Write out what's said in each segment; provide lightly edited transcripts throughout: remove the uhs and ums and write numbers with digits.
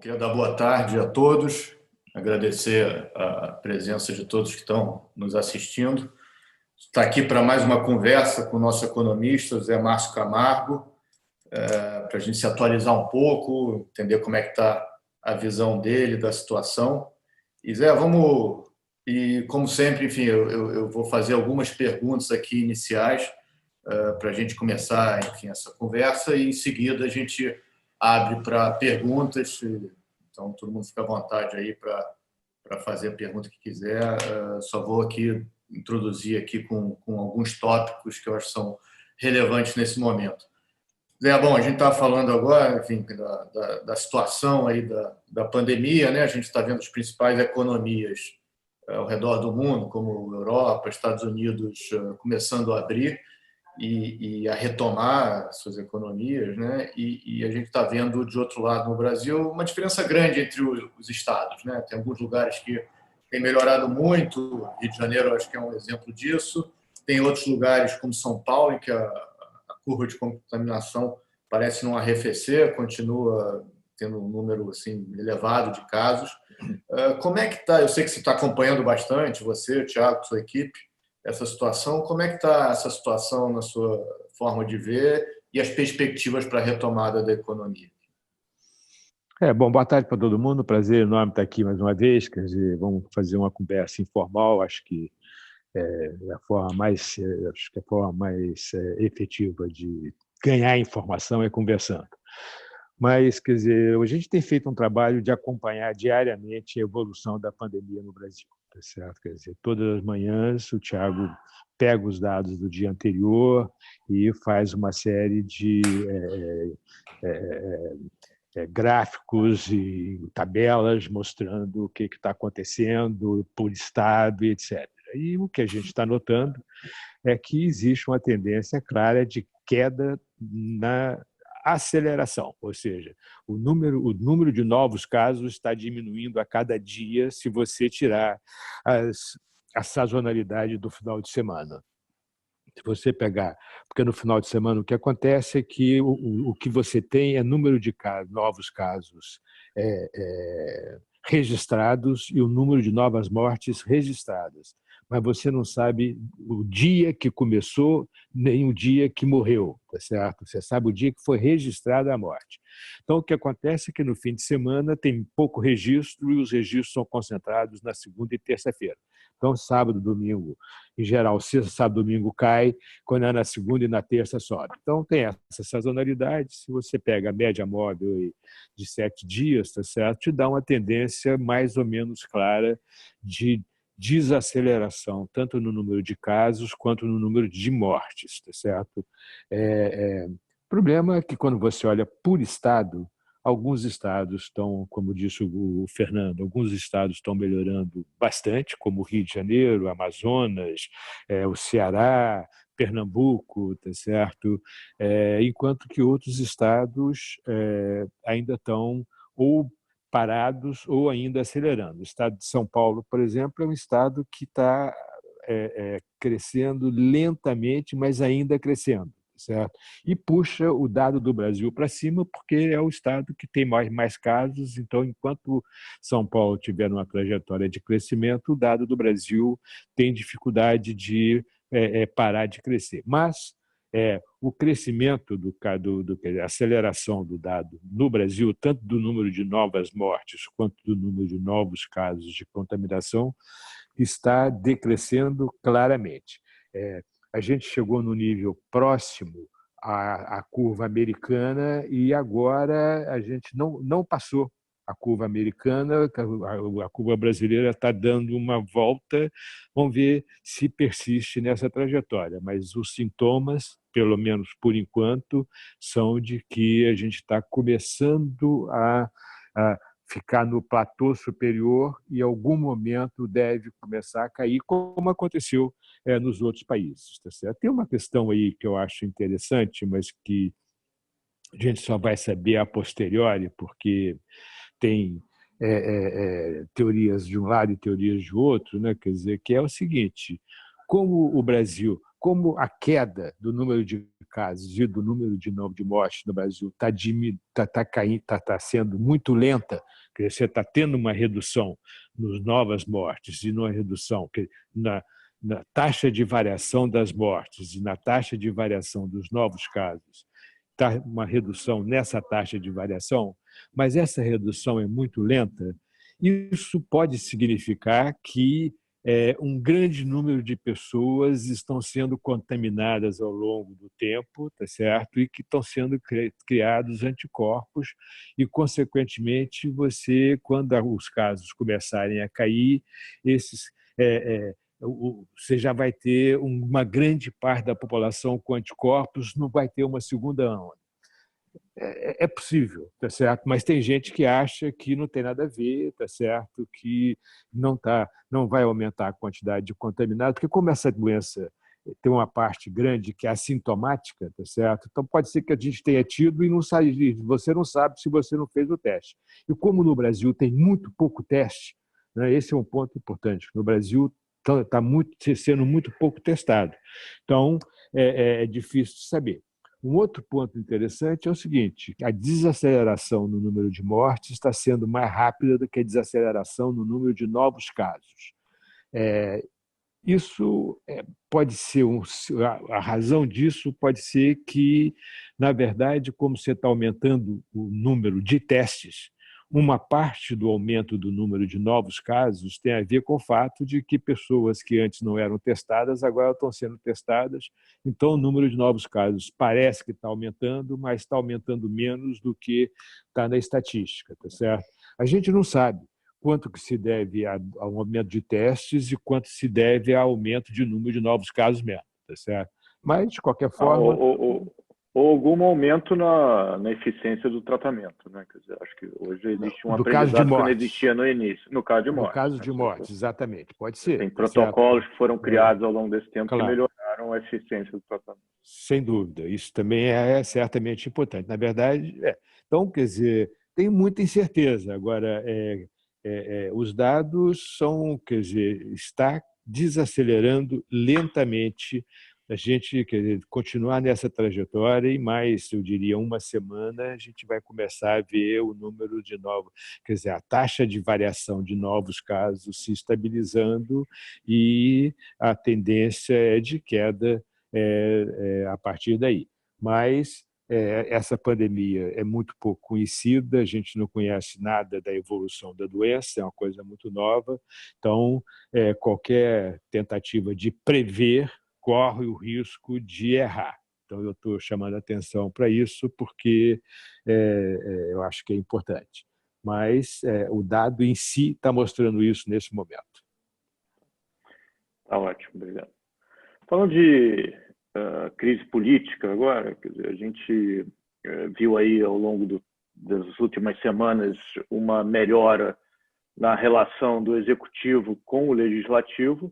Queria dar boa tarde a todos, agradecer a presença de todos que estão nos assistindo. Está aqui para mais uma conversa com o nosso economista, Zé Márcio Camargo, para a gente se atualizar um pouco, entender como é que está a visão dele da situação. E Zé, vamos... E, como sempre, enfim, eu vou fazer algumas perguntas aqui iniciais para a gente começar, enfim, essa conversa e, em seguida, a gente abre para perguntas. Então, todo mundo fica à vontade aí para fazer a pergunta que quiser. Só vou aqui introduzir aqui com alguns tópicos que eu acho que são relevantes nesse momento. Zé, bom, a gente está falando agora, enfim, da situação aí da pandemia, né? A gente está vendo as principais economias ao redor do mundo, como Europa, Estados Unidos, começando a abrir e a retomar suas economias, né? E a gente está vendo, de outro lado, no Brasil, uma diferença grande entre os estados, né? Tem alguns lugares que têm melhorado muito, Rio de Janeiro acho que é um exemplo disso, tem outros lugares, como São Paulo, em que a curva de contaminação parece não arrefecer, continua tendo um número assim elevado de casos. Como é que está? Eu sei que você está acompanhando bastante, você, Thiago, sua equipe, essa situação. Como é que está essa situação na sua forma de ver e as perspectivas para a retomada da economia? Bom, boa tarde para todo mundo. Prazer enorme estar aqui mais uma vez. Quer dizer, vamos fazer uma conversa informal. Acho que a forma mais efetiva de ganhar informação é conversando. Mas, quer dizer, a gente tem feito um trabalho de acompanhar diariamente a evolução da pandemia no Brasil, tá certo? Quer dizer, todas as manhãs o Thiago pega os dados do dia anterior e faz uma série de gráficos e tabelas mostrando o que está acontecendo por estado e etc. E o que a gente está notando é que existe uma tendência clara de queda na aceleração, ou seja, o número de novos casos está diminuindo a cada dia se você tirar a sazonalidade do final de semana. Se você pegar, porque no final de semana o que acontece é que o que você tem é número de novos casos registrados e o número de novas mortes registradas, mas você não sabe o dia que começou nem o dia que morreu, tá certo? Você sabe o dia que foi registrada a morte. Então, o que acontece é que no fim de semana tem pouco registro e os registros são concentrados na segunda e terça-feira. Então, sábado, domingo, em geral, sexta, sábado, domingo cai, quando é na segunda e na terça sobe. Então, tem essa sazonalidade. Se você pega a média móvel de 7 dias, tá certo? Te dá uma tendência mais ou menos clara de desaceleração, tanto no número de casos quanto no número de mortes, tá certo? O problema é que, quando você olha por estado, alguns estados estão, como disse o Fernando, alguns estados estão melhorando bastante, como o Rio de Janeiro, Amazonas, o Ceará, Pernambuco, tá certo? Enquanto que outros estados ainda estão ou parados ou ainda acelerando. O estado de São Paulo, por exemplo, é um estado que está crescendo lentamente, mas ainda crescendo. Certo? E puxa o dado do Brasil para cima, porque é o estado que tem mais casos. Então, enquanto São Paulo tiver uma trajetória de crescimento, o dado do Brasil tem dificuldade de parar de crescer. Mas o crescimento a aceleração do dado no Brasil, tanto do número de novas mortes quanto do número de novos casos de contaminação, está decrescendo claramente. A gente chegou no nível próximo à curva americana e agora a gente não passou a curva americana, a curva brasileira está dando uma volta. Vamos ver se persiste nessa trajetória, mas os sintomas, pelo menos por enquanto, são de que a gente está começando a ficar no platô superior e, em algum momento, deve começar a cair, como aconteceu nos outros países. Tá certo? Tem uma questão aí que eu acho interessante, mas que a gente só vai saber a posteriori, porque tem teorias de um lado e teorias de outro, né? Quer dizer, que é o seguinte: como o Brasil como a queda do número de casos e do número de mortes no Brasil está sendo muito lenta, quer dizer, você está tendo uma redução nas novas mortes e numa redução na taxa de variação das mortes e na taxa de variação dos novos casos, está uma redução nessa taxa de variação, mas essa redução é muito lenta. Isso pode significar que um grande número de pessoas estão sendo contaminadas ao longo do tempo, tá certo? E que estão sendo criados anticorpos e, consequentemente, quando os casos começarem a cair, você já vai ter uma grande parte da população com anticorpos, não vai ter uma segunda onda. É possível, tá certo? Mas tem gente que acha que não tem nada a ver, tá certo? Que não vai aumentar a quantidade de contaminados, porque como essa doença tem uma parte grande que é assintomática, tá certo? Então pode ser que a gente tenha tido e você não sabe se você não fez o teste. E como no Brasil tem muito pouco teste, né? Esse é um ponto importante. No Brasil está sendo muito pouco testado. Então é difícil de saber. Um outro ponto interessante é o seguinte: a desaceleração no número de mortes está sendo mais rápida do que a desaceleração no número de novos casos. Isso pode ser a razão disso pode ser que, na verdade, como você está aumentando o número de testes, uma parte do aumento do número de novos casos tem a ver com o fato de que pessoas que antes não eram testadas agora estão sendo testadas. Então, o número de novos casos parece que está aumentando, mas está aumentando menos do que está na estatística, tá certo? A gente não sabe quanto que se deve ao aumento de testes e quanto se deve ao aumento de número de novos casos mesmo, tá certo? Mas, de qualquer forma... Ou algum aumento na eficiência do tratamento, né? Quer dizer, acho que hoje existe um aprendizado que não existia no início, no caso de morte. No caso de morte, exatamente, pode ser. Tem protocolos que foram criados ao longo desse tempo claro, que melhoraram a eficiência do tratamento. Sem dúvida, isso também é certamente importante. Na verdade, Então, quer dizer, tem muita incerteza. Agora, os dados são, quer dizer, está desacelerando lentamente. A gente, quer dizer, continuar nessa trajetória e mais, eu diria, uma semana, a gente vai começar a ver o número de novos, quer dizer, a taxa de variação de novos casos se estabilizando e a tendência é de queda a partir daí. Mas essa pandemia é muito pouco conhecida, a gente não conhece nada da evolução da doença, é uma coisa muito nova. Então, qualquer tentativa de prever corre o risco de errar. Então, eu estou chamando a atenção para isso porque eu acho que é importante. Mas o dado em si está mostrando isso nesse momento. Tá ótimo, obrigado. Falando de crise política agora, quer dizer, a gente viu aí ao longo das últimas semanas uma melhora na relação do executivo com o legislativo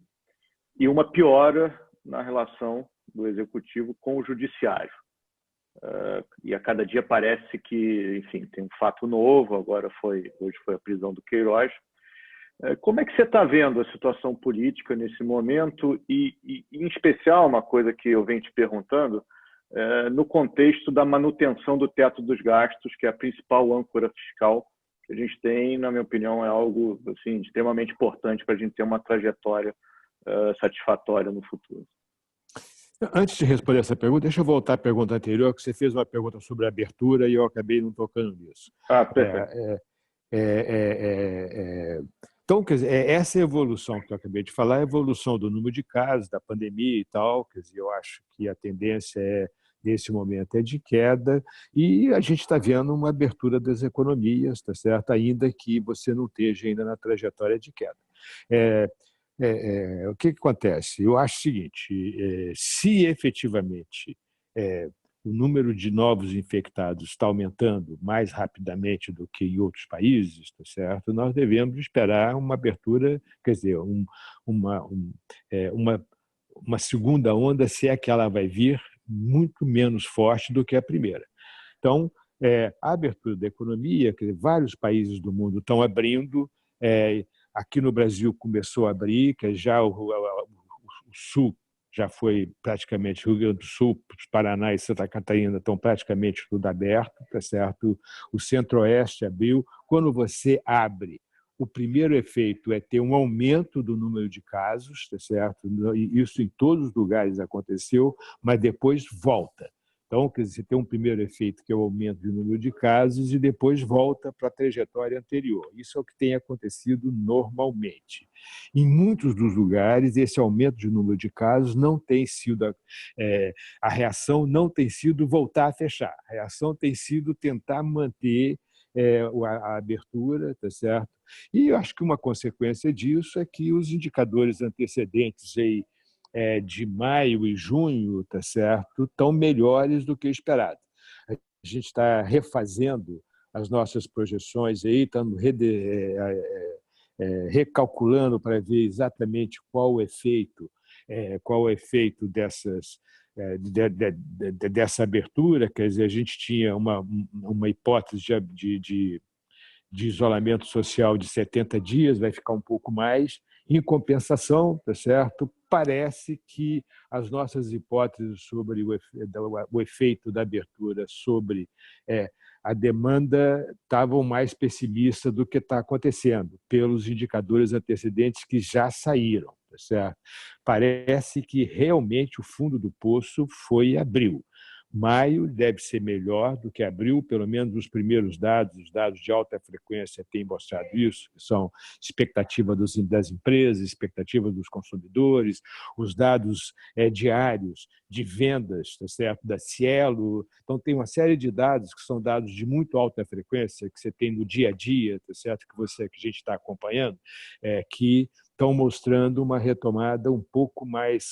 e uma piora na relação do executivo com o judiciário. E a cada dia parece que, enfim, tem um fato novo, hoje foi a prisão do Queiroz. Como é que você está vendo a situação política nesse momento e, em especial, uma coisa que eu venho te perguntando, no contexto da manutenção do teto dos gastos, que é a principal âncora fiscal que a gente tem, na minha opinião, é algo assim, extremamente importante para a gente ter uma trajetória satisfatória no futuro. Antes de responder essa pergunta, deixa eu voltar à pergunta anterior, que você fez uma pergunta sobre a abertura e eu acabei não tocando nisso. Perfeito. Então, quer dizer, essa evolução que eu acabei de falar, a evolução do número de casos, da pandemia e tal, quer dizer, eu acho que a tendência nesse momento é de queda e a gente está vendo uma abertura das economias, tá certo? Ainda que você não esteja ainda na trajetória de queda. O que acontece? Eu acho o seguinte, se efetivamente o número de novos infectados está aumentando mais rapidamente do que em outros países, tá certo? Nós devemos esperar uma abertura, quer dizer, uma segunda onda, se é que ela vai vir, muito menos forte do que a primeira. Então, a abertura da economia, quer dizer, vários países do mundo estão abrindo, aqui no Brasil começou a abrir, que já o Sul já foi praticamente Rio Grande do Sul, Paraná e Santa Catarina estão praticamente tudo aberto, tá certo? O Centro-Oeste abriu. Quando você abre, o primeiro efeito é ter um aumento do número de casos, tá certo? E isso em todos os lugares aconteceu, mas depois volta. Então, quer dizer, você tem um primeiro efeito, que é o aumento do número de casos, e depois volta para a trajetória anterior. Isso é o que tem acontecido normalmente. Em muitos dos lugares, esse aumento de número de casos não tem sido, a reação não tem sido voltar a fechar. A reação tem sido tentar manter a abertura, tá certo? E eu acho que uma consequência disso é que os indicadores antecedentes aí, de maio e junho, tá certo, estão melhores do que esperado. A gente está refazendo as nossas projeções aí, estamos recalculando para ver exatamente qual o efeito dessa abertura. Quer dizer, a gente tinha uma hipótese de isolamento social de 70 dias, vai ficar um pouco mais. Em compensação, tá certo? Parece que as nossas hipóteses sobre o efeito da abertura sobre a demanda estavam mais pessimistas do que está acontecendo, pelos indicadores antecedentes que já saíram. Tá certo? Parece que realmente o fundo do poço foi abril. Maio deve ser melhor do que abril, pelo menos os primeiros dados, os dados de alta frequência têm mostrado isso, que são expectativa das empresas, expectativa dos consumidores, os dados diários de vendas, tá certo? Da Cielo. Então, tem uma série de dados que são dados de muito alta frequência, que você tem no dia a dia, tá certo? Que a gente está acompanhando, que estão mostrando uma retomada um pouco mais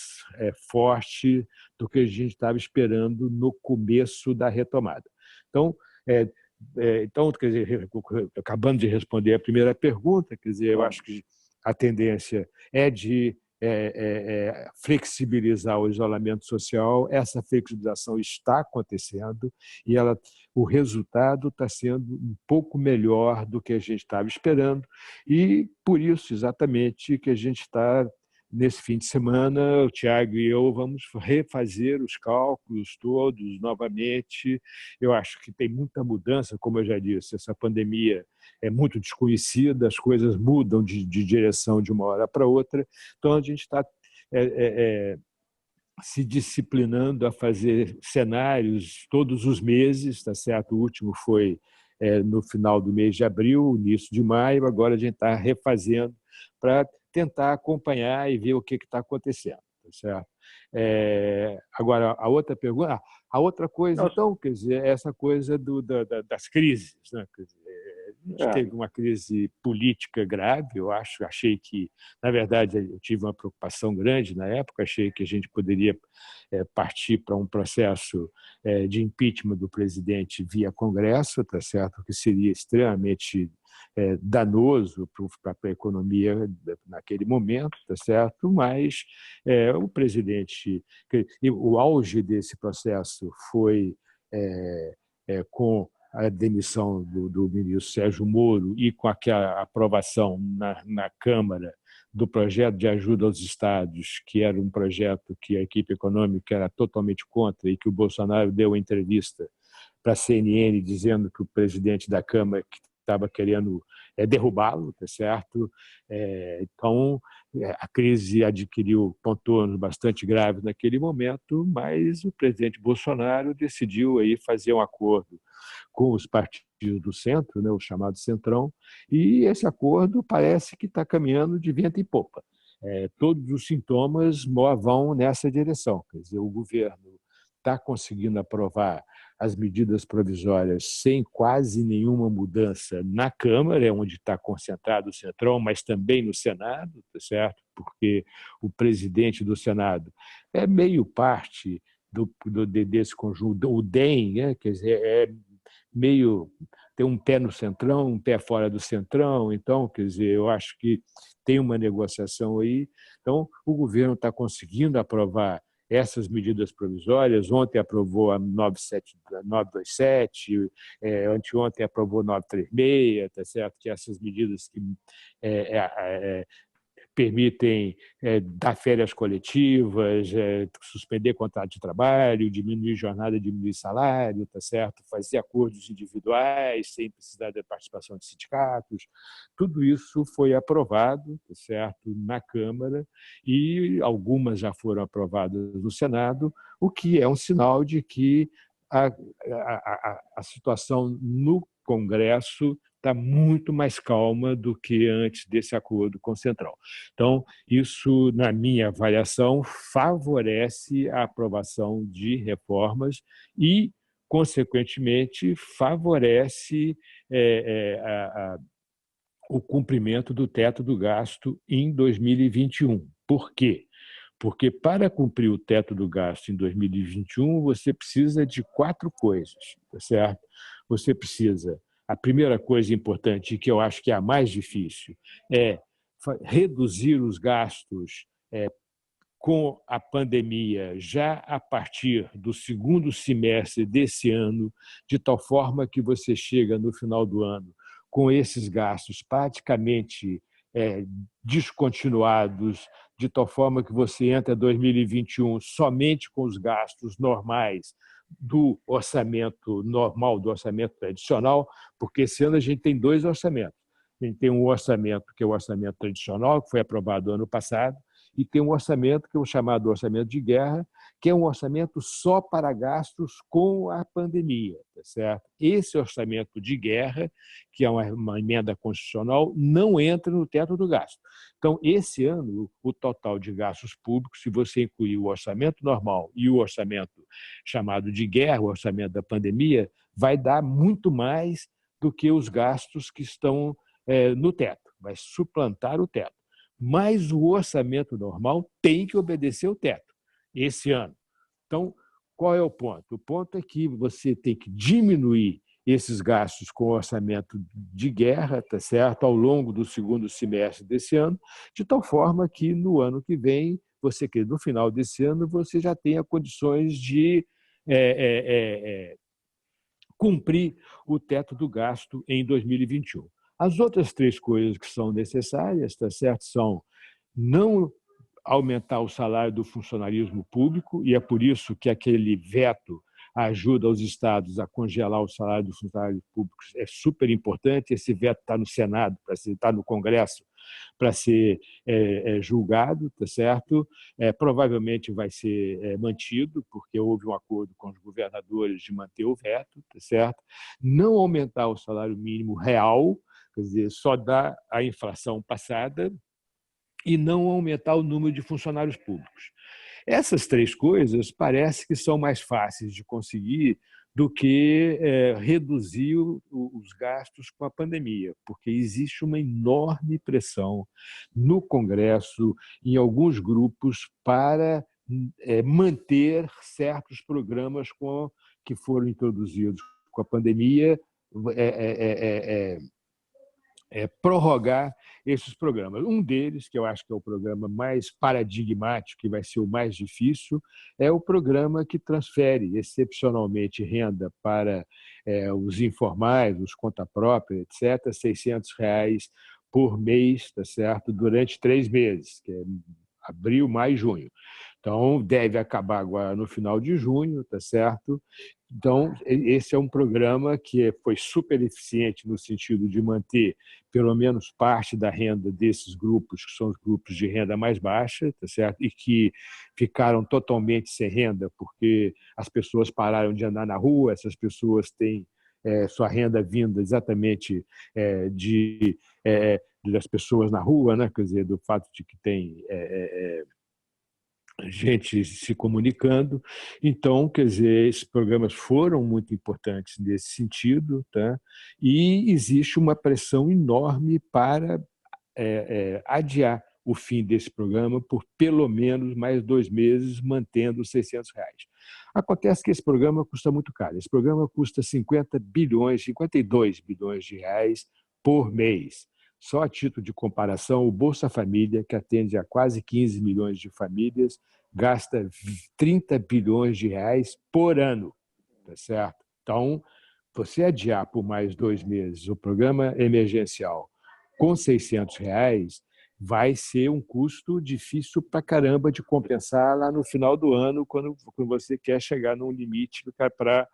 forte do que a gente estava esperando no começo da retomada. Então, quer dizer, acabando de responder a primeira pergunta, quer dizer, eu acho que a tendência é de flexibilizar o isolamento social. Essa flexibilização está acontecendo e o resultado está sendo um pouco melhor do que a gente estava esperando, e por isso exatamente que a gente está, nesse fim de semana, o Tiago e eu vamos refazer os cálculos todos novamente. Eu acho que tem muita mudança, como eu já disse, essa pandemia é muito desconhecida, as coisas mudam de direção de uma hora para outra, então a gente está se disciplinando a fazer cenários todos os meses, tá certo? O último foi no final do mês de abril, início de maio, agora a gente está refazendo para tentar acompanhar e ver o que está acontecendo, tá certo? Agora, a outra pergunta, a outra coisa, então, quer dizer, essa coisa das crises, né? Quer dizer, a gente teve uma crise política grave, eu achei que, na verdade, eu tive uma preocupação grande na época, achei que a gente poderia partir para um processo de impeachment do presidente via Congresso, tá certo? Que seria extremamente danoso para a economia naquele momento, tá certo? Mas o presidente, o auge desse processo foi com a demissão do ministro Sérgio Moro e com aquela aprovação na Câmara do projeto de ajuda aos estados, que era um projeto que a equipe econômica era totalmente contra, e que o Bolsonaro deu uma entrevista para a CNN dizendo que o presidente da Câmara estava querendo derrubá-lo, tá certo? Então, a crise adquiriu contornos bastante graves naquele momento, mas o presidente Bolsonaro decidiu aí fazer um acordo com os partidos do centro, né, o chamado Centrão, e esse acordo parece que está caminhando de vento em popa. Todos os sintomas vão nessa direção. Quer dizer, o governo está conseguindo aprovar as medidas provisórias sem quase nenhuma mudança na Câmara, onde está concentrado o Centrão, mas também no Senado, tá certo? Porque o presidente do Senado é meio parte desse conjunto, o DEM, né? Quer dizer, meio tem um pé no Centrão, um pé fora do Centrão. Então, quer dizer, eu acho que tem uma negociação aí. Então, o governo está conseguindo aprovar essas medidas provisórias. Ontem aprovou a 927, anteontem aprovou a 936, tá certo? Que essas medidas que permitem dar férias coletivas, suspender contrato de trabalho, diminuir jornada, diminuir salário, tá certo? Fazer acordos individuais sem precisar da participação de sindicatos. Tudo isso foi aprovado, tá certo, na Câmara, e algumas já foram aprovadas no Senado, o que é um sinal de que a situação no Congresso está muito mais calma do que antes desse acordo com o Centrão. Então, isso, na minha avaliação, favorece a aprovação de reformas e, consequentemente, favorece o cumprimento do teto do gasto em 2021. Por quê? Porque, para cumprir o teto do gasto em 2021, você precisa de 4 coisas, tá certo? Você precisa, a primeira coisa importante, que eu acho que é a mais difícil, é reduzir os gastos com a pandemia já a partir do segundo semestre desse ano, de tal forma que você chega no final do ano com esses gastos praticamente descontinuados, de tal forma que você entra em 2021 somente com os gastos normais do orçamento normal, do orçamento tradicional, porque esse ano a gente tem 2 orçamentos. A gente tem um orçamento que é o orçamento tradicional, que foi aprovado ano passado, e tem um orçamento que é o chamado orçamento de guerra, que é um orçamento só para gastos com a pandemia, tá certo? Esse orçamento de guerra, que é uma emenda constitucional, não entra no teto do gasto. Então, esse ano, o total de gastos públicos, se você incluir o orçamento normal e o orçamento chamado de guerra, o orçamento da pandemia, vai dar muito mais do que os gastos que estão no teto, vai suplantar o teto. Mas o orçamento normal tem que obedecer o teto esse ano. Então, qual é o ponto? O ponto é que você tem que diminuir esses gastos com orçamento de guerra, tá certo, ao longo do segundo semestre desse ano, de tal forma que no ano que vem, no final desse ano, você já tenha condições de cumprir o teto do gasto em 2021. As outras 3 coisas que são necessárias, tá certo, são não aumentar o salário do funcionalismo público, e é por isso que aquele veto ajuda os estados a congelar o salário dos funcionários públicos é super importante. Esse veto está no Senado, está no Congresso para ser julgado, tá certo? Provavelmente vai ser mantido, porque houve um acordo com os governadores de manter o veto, tá certo? Não aumentar o salário mínimo real, quer dizer, só dar a inflação passada, e não aumentar o número de funcionários públicos. Essas 3 coisas parece que são mais fáceis de conseguir do que reduzir os gastos com a pandemia, porque existe uma enorme pressão no Congresso, em alguns grupos, para manter certos programas que foram introduzidos com a pandemia, prorrogar esses programas. Um deles, que eu acho que é o programa mais paradigmático, que vai ser o mais difícil, é o programa que transfere excepcionalmente renda para os informais, os conta própria, etc., R$ 600 por mês, tá certo? Durante 3 meses, que é abril, maio e junho. Então, deve acabar agora no final de junho, tá certo? Então, esse é um programa que foi super eficiente no sentido de manter pelo menos parte da renda desses grupos, que são os grupos de renda mais baixa, tá certo? E que ficaram totalmente sem renda porque as pessoas pararam de andar na rua, essas pessoas têm sua renda vinda exatamente das pessoas na rua, né? Quer dizer, do fato de que tem gente se comunicando. Então, quer dizer, esses programas foram muito importantes nesse sentido, tá? E existe uma pressão enorme para adiar o fim desse programa por pelo menos mais 2 meses, mantendo os R$ 600. Acontece que esse programa custa muito caro. Esse programa custa 52 bilhões de reais por mês. Só a título de comparação, o Bolsa Família, que atende a quase 15 milhões de famílias, gasta 30 bilhões de reais por ano, tá certo? Então, você adiar por mais 2 meses o programa emergencial com R$ 600 vai ser um custo difícil para caramba de compensar lá no final do ano, quando você quer chegar num limite para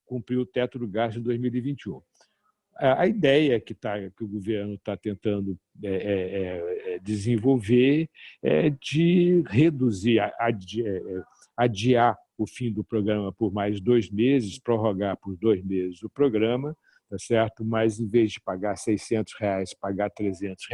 cumprir o teto do gasto de 2021. A ideia que o governo está tentando desenvolver é de reduzir, adiar o fim do programa por mais 2 meses, prorrogar por 2 meses o programa, tá certo? Mas, em vez de pagar R$ 600, pagar R$ 300.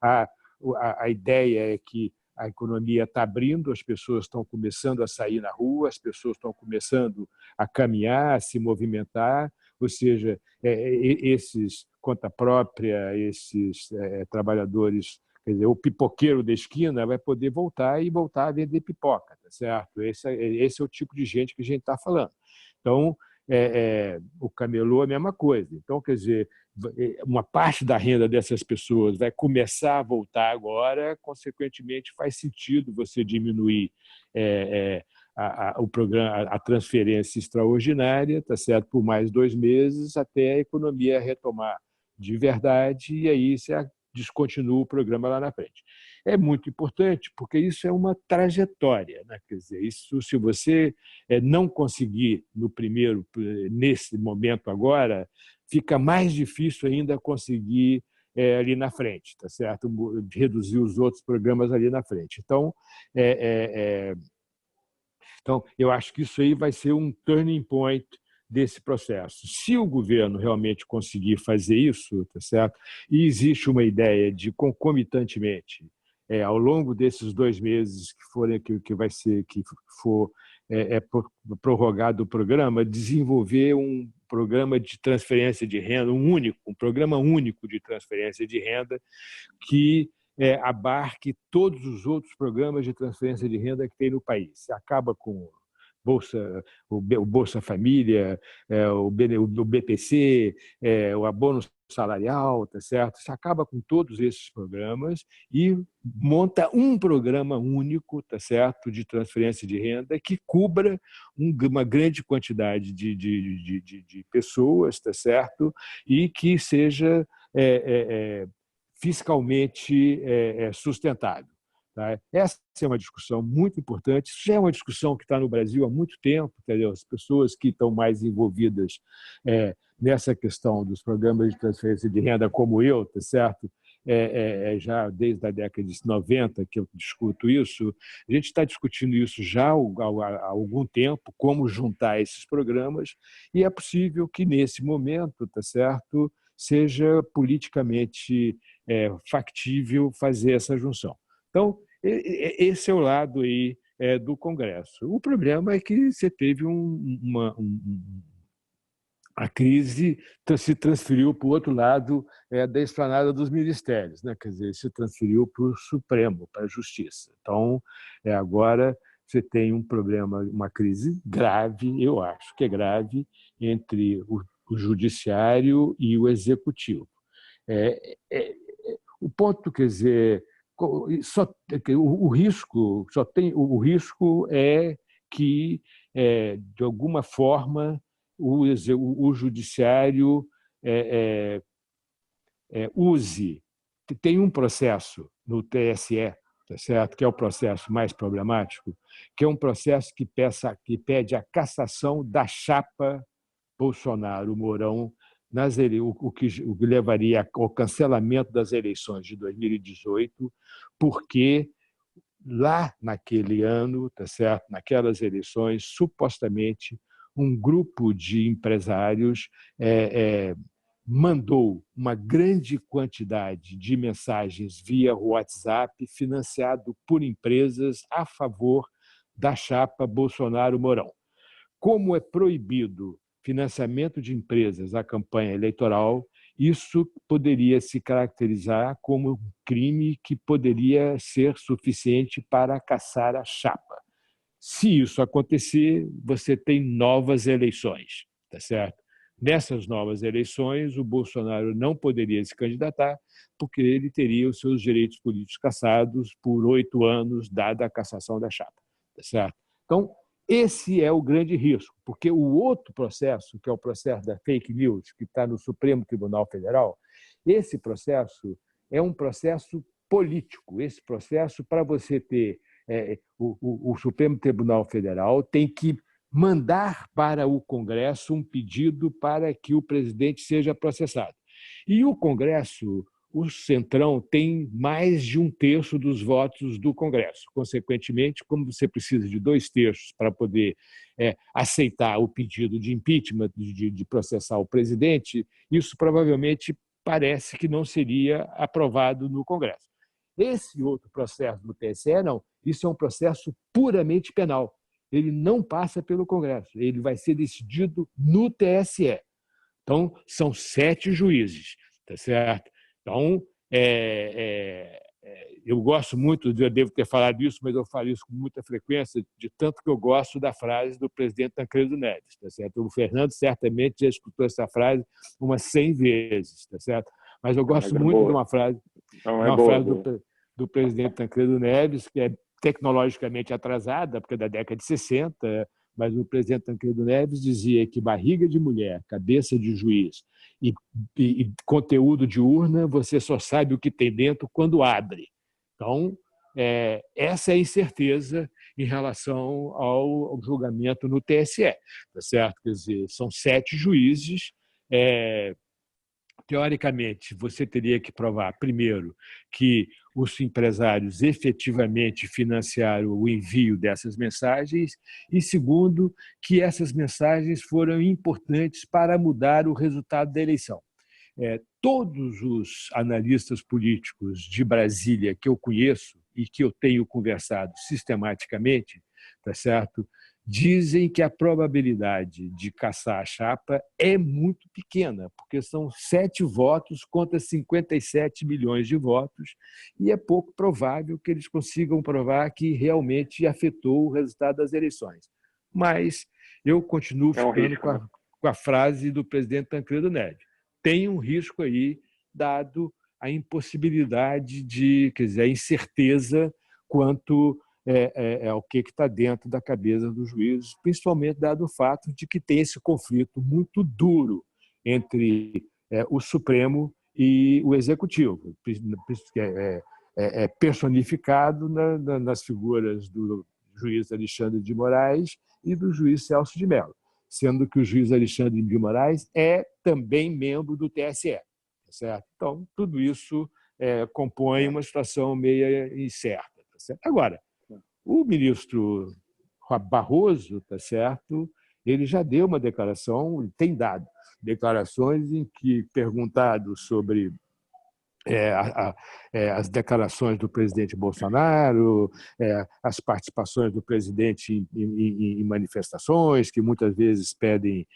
A ideia é que a economia está abrindo, as pessoas estão começando a sair na rua, as pessoas estão começando a caminhar, a se movimentar, ou seja, esses conta própria, esses trabalhadores, quer dizer, o pipoqueiro da esquina vai poder voltar a vender pipoca, tá certo? Esse é o tipo de gente que a gente está falando. Então, o camelô é a mesma coisa. Então, quer dizer, uma parte da renda dessas pessoas vai começar a voltar agora, consequentemente, faz sentido você diminuir o programa, a transferência extraordinária, tá certo, por mais 2 meses, até a economia retomar de verdade, e aí você descontinua o programa lá na frente. É muito importante, porque isso é uma trajetória, né? Quer dizer, isso, se você não conseguir nesse momento agora, fica mais difícil ainda conseguir ali na frente, tá certo? Reduzir os outros programas ali na frente. Então, eu acho que isso aí vai ser um turning point desse processo. Se o governo realmente conseguir fazer isso, tá certo? E existe uma ideia de, concomitantemente, ao longo desses 2 meses que for prorrogado o programa, desenvolver um programa de transferência de renda, um programa único de transferência de renda que abarque todos os outros programas de transferência de renda que tem no país. Você acaba com o Bolsa Família, o BPC, o abono salarial, tá certo? Você acaba com todos esses programas e monta um programa único, tá certo, de transferência de renda que cubra uma grande quantidade de pessoas, tá certo, e que seja fiscalmente sustentável. Tá? Essa é uma discussão muito importante. Isso já é uma discussão que está no Brasil há muito tempo. Entendeu? As pessoas que estão mais envolvidas nessa questão dos programas de transferência de renda, como eu, tá certo? Já desde a década de 90 que eu discuto isso, a gente está discutindo isso já há algum tempo, como juntar esses programas, e é possível que, nesse momento, tá certo, seja politicamente factível fazer essa junção. Então, esse é o lado aí do Congresso. O problema é que você teve a crise se transferiu para o outro lado da esplanada dos ministérios, né? Quer dizer, se transferiu para o Supremo, para a Justiça. Então, agora você tem um problema, uma crise grave, eu acho que é grave, entre o Judiciário e o Executivo. O ponto, quer dizer, o risco é que, de alguma forma, o Judiciário use. Tem um processo no TSE, tá certo? Que é o processo mais problemático, que é um processo que pede a cassação da chapa Bolsonaro-Mourão, o que levaria ao cancelamento das eleições de 2018, porque lá naquele ano, tá certo? Naquelas eleições, supostamente, um grupo de empresários mandou uma grande quantidade de mensagens via WhatsApp financiado por empresas a favor da chapa Bolsonaro-Mourão. Como é proibido financiamento de empresas à campanha eleitoral, isso poderia se caracterizar como um crime que poderia ser suficiente para caçar a chapa. Se isso acontecer, você tem novas eleições, tá certo? Nessas novas eleições, o Bolsonaro não poderia se candidatar, porque ele teria os seus direitos políticos cassados por 8 anos, dada a cassação da chapa, tá certo? Então, esse é o grande risco, porque o outro processo, que é o processo da fake news, que está no Supremo Tribunal Federal, esse processo é um processo político. Esse processo, para você ter o Supremo Tribunal Federal tem que mandar para o Congresso um pedido para que o presidente seja processado. E o Congresso, o Centrão, tem mais de 1/3 dos votos do Congresso. Consequentemente, como você precisa de 2/3 para poder aceitar o pedido de impeachment, de processar o presidente, isso provavelmente parece que não seria aprovado no Congresso. Esse outro processo do TSE, não. Isso é um processo puramente penal. Ele não passa pelo Congresso. Ele vai ser decidido no TSE. Então, são 7 juízes, tá certo? Então, eu gosto muito, eu devo ter falado isso, mas eu falo isso com muita frequência, de tanto que eu gosto da frase do presidente Tancredo Neves, tá certo? O Fernando certamente já escutou essa frase umas 100 vezes, tá certo? Mas eu gosto muito de uma frase, do presidente Tancredo Neves, que é tecnologicamente atrasada, porque é da década de 60, mas o presidente Tancredo Neves dizia que barriga de mulher, cabeça de juiz e conteúdo de urna, você só sabe o que tem dentro quando abre. Então, essa é a incerteza em relação ao julgamento no TSE, tá certo? Quer dizer, são 7 juízes. Teoricamente, você teria que provar, primeiro, que os empresários efetivamente financiaram o envio dessas mensagens e, segundo, que essas mensagens foram importantes para mudar o resultado da eleição. Todos os analistas políticos de Brasília que eu conheço e que eu tenho conversado sistematicamente, tá certo? Dizem que a probabilidade de caçar a chapa é muito pequena, porque são 7 votos contra 57 milhões de votos, e é pouco provável que eles consigam provar que realmente afetou o resultado das eleições. Mas eu continuo ficando com a frase do presidente Tancredo Neves. Tem um risco aí, dado a impossibilidade quer dizer, a incerteza quanto o que está dentro da cabeça dos juízes, principalmente dado o fato de que tem esse conflito muito duro entre o Supremo e o Executivo, que é personificado nas figuras do juiz Alexandre de Moraes e do juiz Celso de Mello, sendo que o juiz Alexandre de Moraes é também membro do TSE. Certo? Então, tudo isso compõe uma situação meio incerta. Tá certo? Agora, o ministro Barroso, tá certo? Ele já deu uma declaração, tem dado declarações em que, perguntado sobre as declarações do presidente Bolsonaro, as participações do presidente em manifestações, que muitas vezes pedem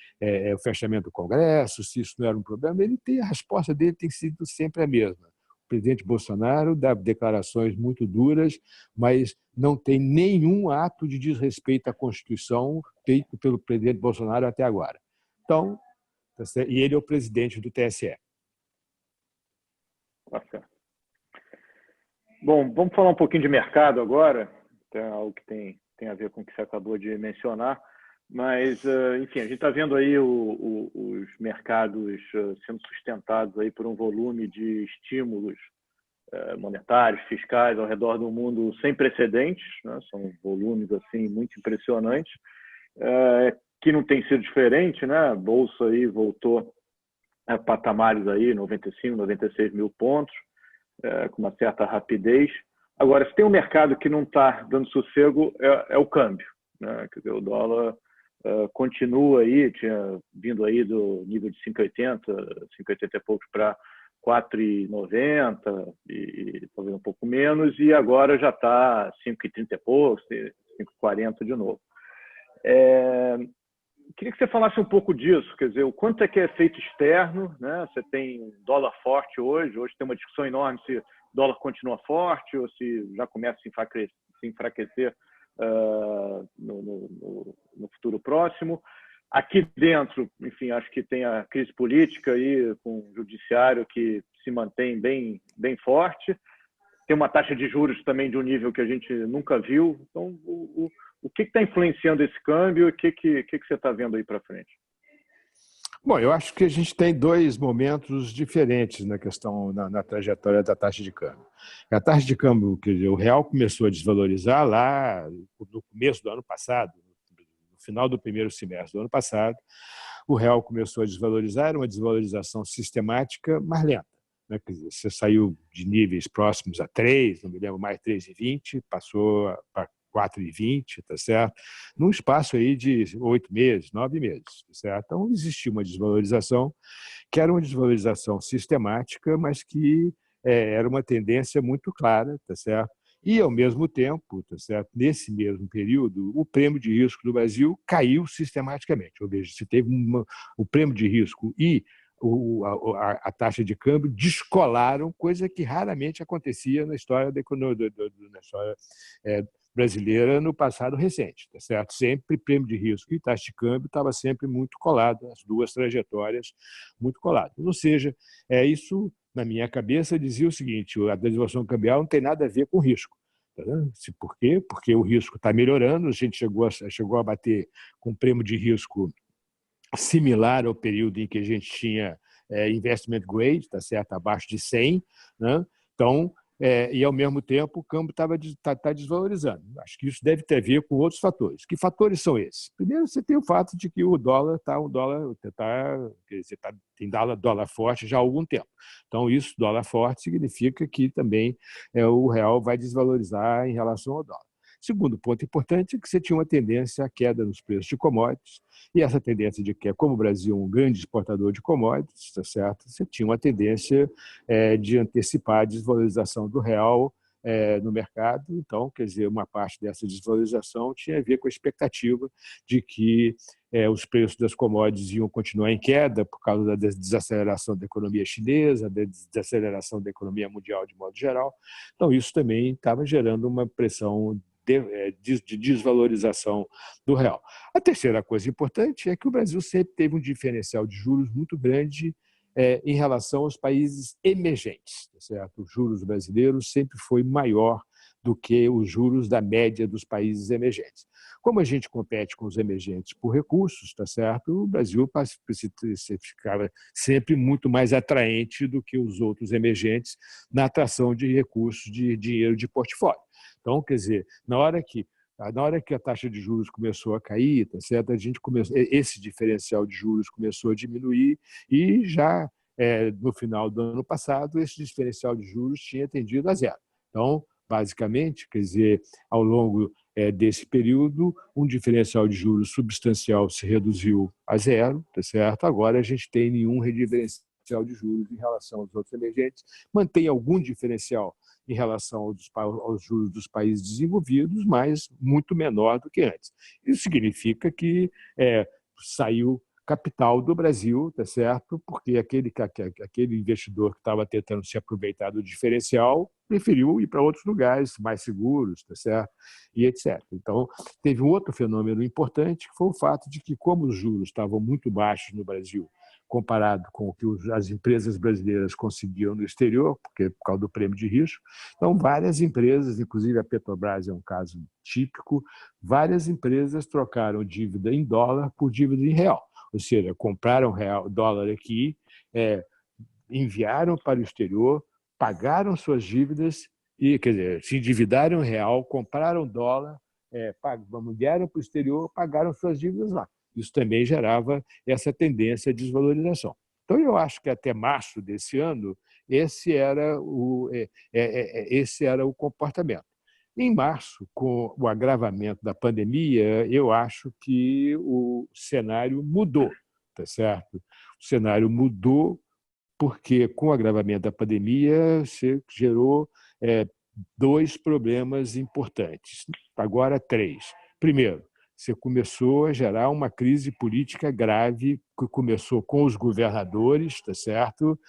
o fechamento do Congresso, se isso não era um problema, a resposta dele tem sido sempre a mesma. O presidente Bolsonaro dá declarações muito duras, mas não tem nenhum ato de desrespeito à Constituição feito pelo presidente Bolsonaro até agora. Então, e ele é o presidente do TSE. Bom, vamos falar um pouquinho de mercado agora, algo que tem a ver com o que você acabou de mencionar, mas, enfim, a gente está vendo aí os mercados sendo sustentados aí por um volume de estímulos monetários, fiscais ao redor do mundo sem precedentes, né? São volumes assim muito impressionantes, que não tem sido diferente, né? A bolsa aí voltou a patamares aí 95, 96 mil pontos, com uma certa rapidez. Agora, se tem um mercado que não está dando sossego, é o câmbio, né? Quer dizer, o dólar continua aí, tinha vindo aí do nível de 5,80 e poucos para 4,90 e talvez um pouco menos, e agora já está 5,30 e poucos, 5,40 de novo. Queria que você falasse um pouco disso, quer dizer, o quanto é que é efeito externo, né? Você tem dólar forte hoje tem uma discussão enorme se o dólar continua forte ou se já começa a se enfraquecer no futuro próximo. Aqui dentro, enfim, acho que tem a crise política aí, com o judiciário que se mantém bem forte. Tem uma taxa de juros também de um nível que a gente nunca viu. Então, o que está influenciando esse câmbio e o que você está vendo aí para frente? Bom, eu acho que a gente tem dois momentos diferentes na questão, na trajetória da taxa de câmbio. A taxa de câmbio, quer dizer, o real começou a desvalorizar lá no começo do ano passado, no final do primeiro semestre do ano passado, o real começou a desvalorizar, era uma desvalorização sistemática, mas lenta. Né? Quer dizer, você saiu de níveis próximos a 3, não me lembro mais, 3,20, passou para 4,20, tá certo? Num espaço aí de 8 meses, 9 meses, tá certo? Então, existia uma desvalorização, que era uma desvalorização sistemática, mas que era uma tendência muito clara, tá certo? E, ao mesmo tempo, tá certo? Nesse mesmo período, o prêmio de risco do Brasil caiu sistematicamente. Ou seja, se teve o prêmio de risco e a taxa de câmbio descolaram, coisa que raramente acontecia na história da economia, na história brasileira no passado recente, tá certo? Sempre prêmio de risco e taxa de câmbio estava sempre muito colado, as duas trajetórias muito coladas. Ou seja, isso na minha cabeça dizia o seguinte: a desvalorização cambial não tem nada a ver com risco. Por quê? Porque o risco está melhorando, a gente chegou a bater com prêmio de risco similar ao período em que a gente tinha investment grade, tá certo, abaixo de 100, né? Então, e ao mesmo tempo o câmbio tá desvalorizando. Acho que isso deve ter a ver com outros fatores. Que fatores são esses? Primeiro, você tem o fato de que o dólar tem dólar forte já há algum tempo. Então, isso, dólar forte, significa que também o real vai desvalorizar em relação ao dólar. Segundo ponto importante é que você tinha uma tendência à queda nos preços de commodities, e essa tendência de que, como o Brasil é um grande exportador de commodities, tá certo? Você tinha uma tendência de antecipar a desvalorização do real no mercado. Então, quer dizer, uma parte dessa desvalorização tinha a ver com a expectativa de que os preços das commodities iam continuar em queda por causa da desaceleração da economia chinesa, da desaceleração da economia mundial de modo geral. Então, isso também estava gerando uma pressão de desvalorização do real. A terceira coisa importante é que o Brasil sempre teve um diferencial de juros muito grande em relação aos países emergentes. Tá certo? Os juros brasileiros sempre foi maior do que os juros da média dos países emergentes. Como a gente compete com os emergentes por recursos, tá certo? O Brasil ficava sempre muito mais atraente do que os outros emergentes na atração de recursos de dinheiro de portfólio. Então, quer dizer, na hora que a taxa de juros começou a cair, tá certo? Esse diferencial de juros começou a diminuir e já no final do ano passado esse diferencial de juros tinha tendido a zero. Então, basicamente, quer dizer, ao longo desse período, um diferencial de juros substancial se reduziu a zero, tá certo? Agora a gente tem nenhum diferencial de juros em relação aos outros emergentes, mantém algum diferencial em relação aos juros dos países desenvolvidos, mas muito menor do que antes. Isso significa que saiu capital do Brasil, tá certo? Porque aquele investidor que estava tentando se aproveitar do diferencial preferiu ir para outros lugares mais seguros, tá certo? E etc. Então, teve um outro fenômeno importante, que foi o fato de que, como os juros estavam muito baixos no Brasil, comparado com o que as empresas brasileiras conseguiam no exterior, porque por causa do prêmio de risco. Então, várias empresas, inclusive a Petrobras é um caso típico, várias empresas trocaram dívida em dólar por dívida em real. Ou seja, compraram dólar aqui, enviaram para o exterior, pagaram suas dívidas, quer dizer, se endividaram em real, compraram dólar, enviaram para o exterior, pagaram suas dívidas lá. Isso também gerava essa tendência de desvalorização. Então, eu acho que até março desse ano, esse era o comportamento. Em março, com o agravamento da pandemia, eu acho que o cenário mudou, tá certo? O cenário mudou porque, com o agravamento da pandemia, você gerou dois problemas importantes, agora três. Primeiro, você começou a gerar uma crise política grave, que começou com os governadores, tá certo?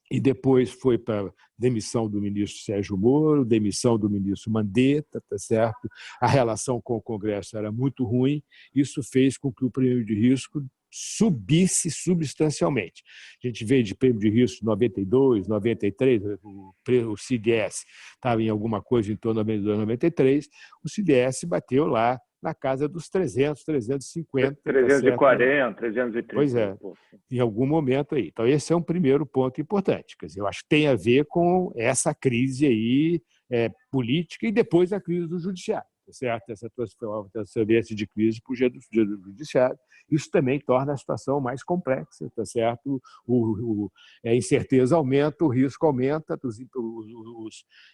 E depois foi para a demissão do ministro Sérgio Moro, demissão do ministro Mandetta, tá certo? A relação com o Congresso era muito ruim, isso fez com que o prêmio de risco subisse substancialmente. A gente veio de prêmio de risco 92, 93, o CDS estava em alguma coisa em torno de 92, 93, o CDS bateu lá na casa dos 300, 350. 340, 330. Pois é, em algum momento aí. Então, esse é um primeiro ponto importante. Quer dizer, eu acho que tem a ver com essa crise aí política e depois a crise do judiciário, tá certo? Essa transferência de crise para o judiciário. Isso também torna a situação mais complexa, tá certo? A incerteza aumenta, o risco aumenta, os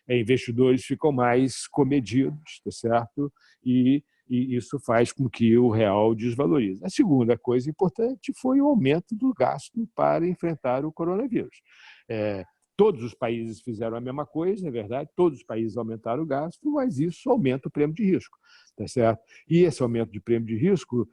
investidores ficam mais comedidos, tá certo? E isso faz com que o real desvalorize. A segunda coisa importante foi o aumento do gasto para enfrentar o coronavírus. Todos os países fizeram a mesma coisa, é verdade, todos os países aumentaram o gasto, mas isso aumenta o prêmio de risco. Tá certo? E esse aumento de prêmio de risco,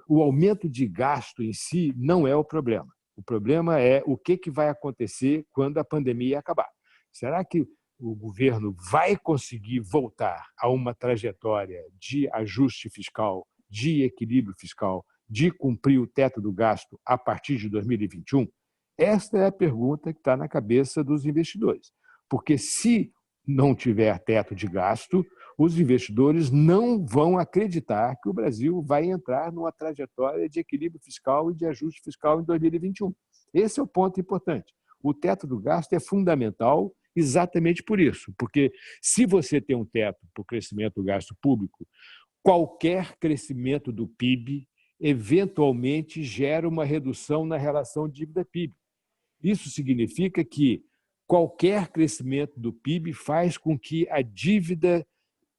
o aumento de gasto em si não é o problema. O problema é o que vai acontecer quando a pandemia acabar. Será que o governo vai conseguir voltar a uma trajetória de ajuste fiscal, de equilíbrio fiscal, de cumprir o teto do gasto a partir de 2021? Esta é a pergunta que está na cabeça dos investidores. Porque se não tiver teto de gasto, os investidores não vão acreditar que o Brasil vai entrar numa trajetória de equilíbrio fiscal e de ajuste fiscal em 2021. Esse é o ponto importante. O teto do gasto é fundamental exatamente por isso, porque se você tem um teto para o crescimento do gasto público, qualquer crescimento do PIB eventualmente gera uma redução na relação dívida-PIB. Isso significa que qualquer crescimento do PIB faz com que a dívida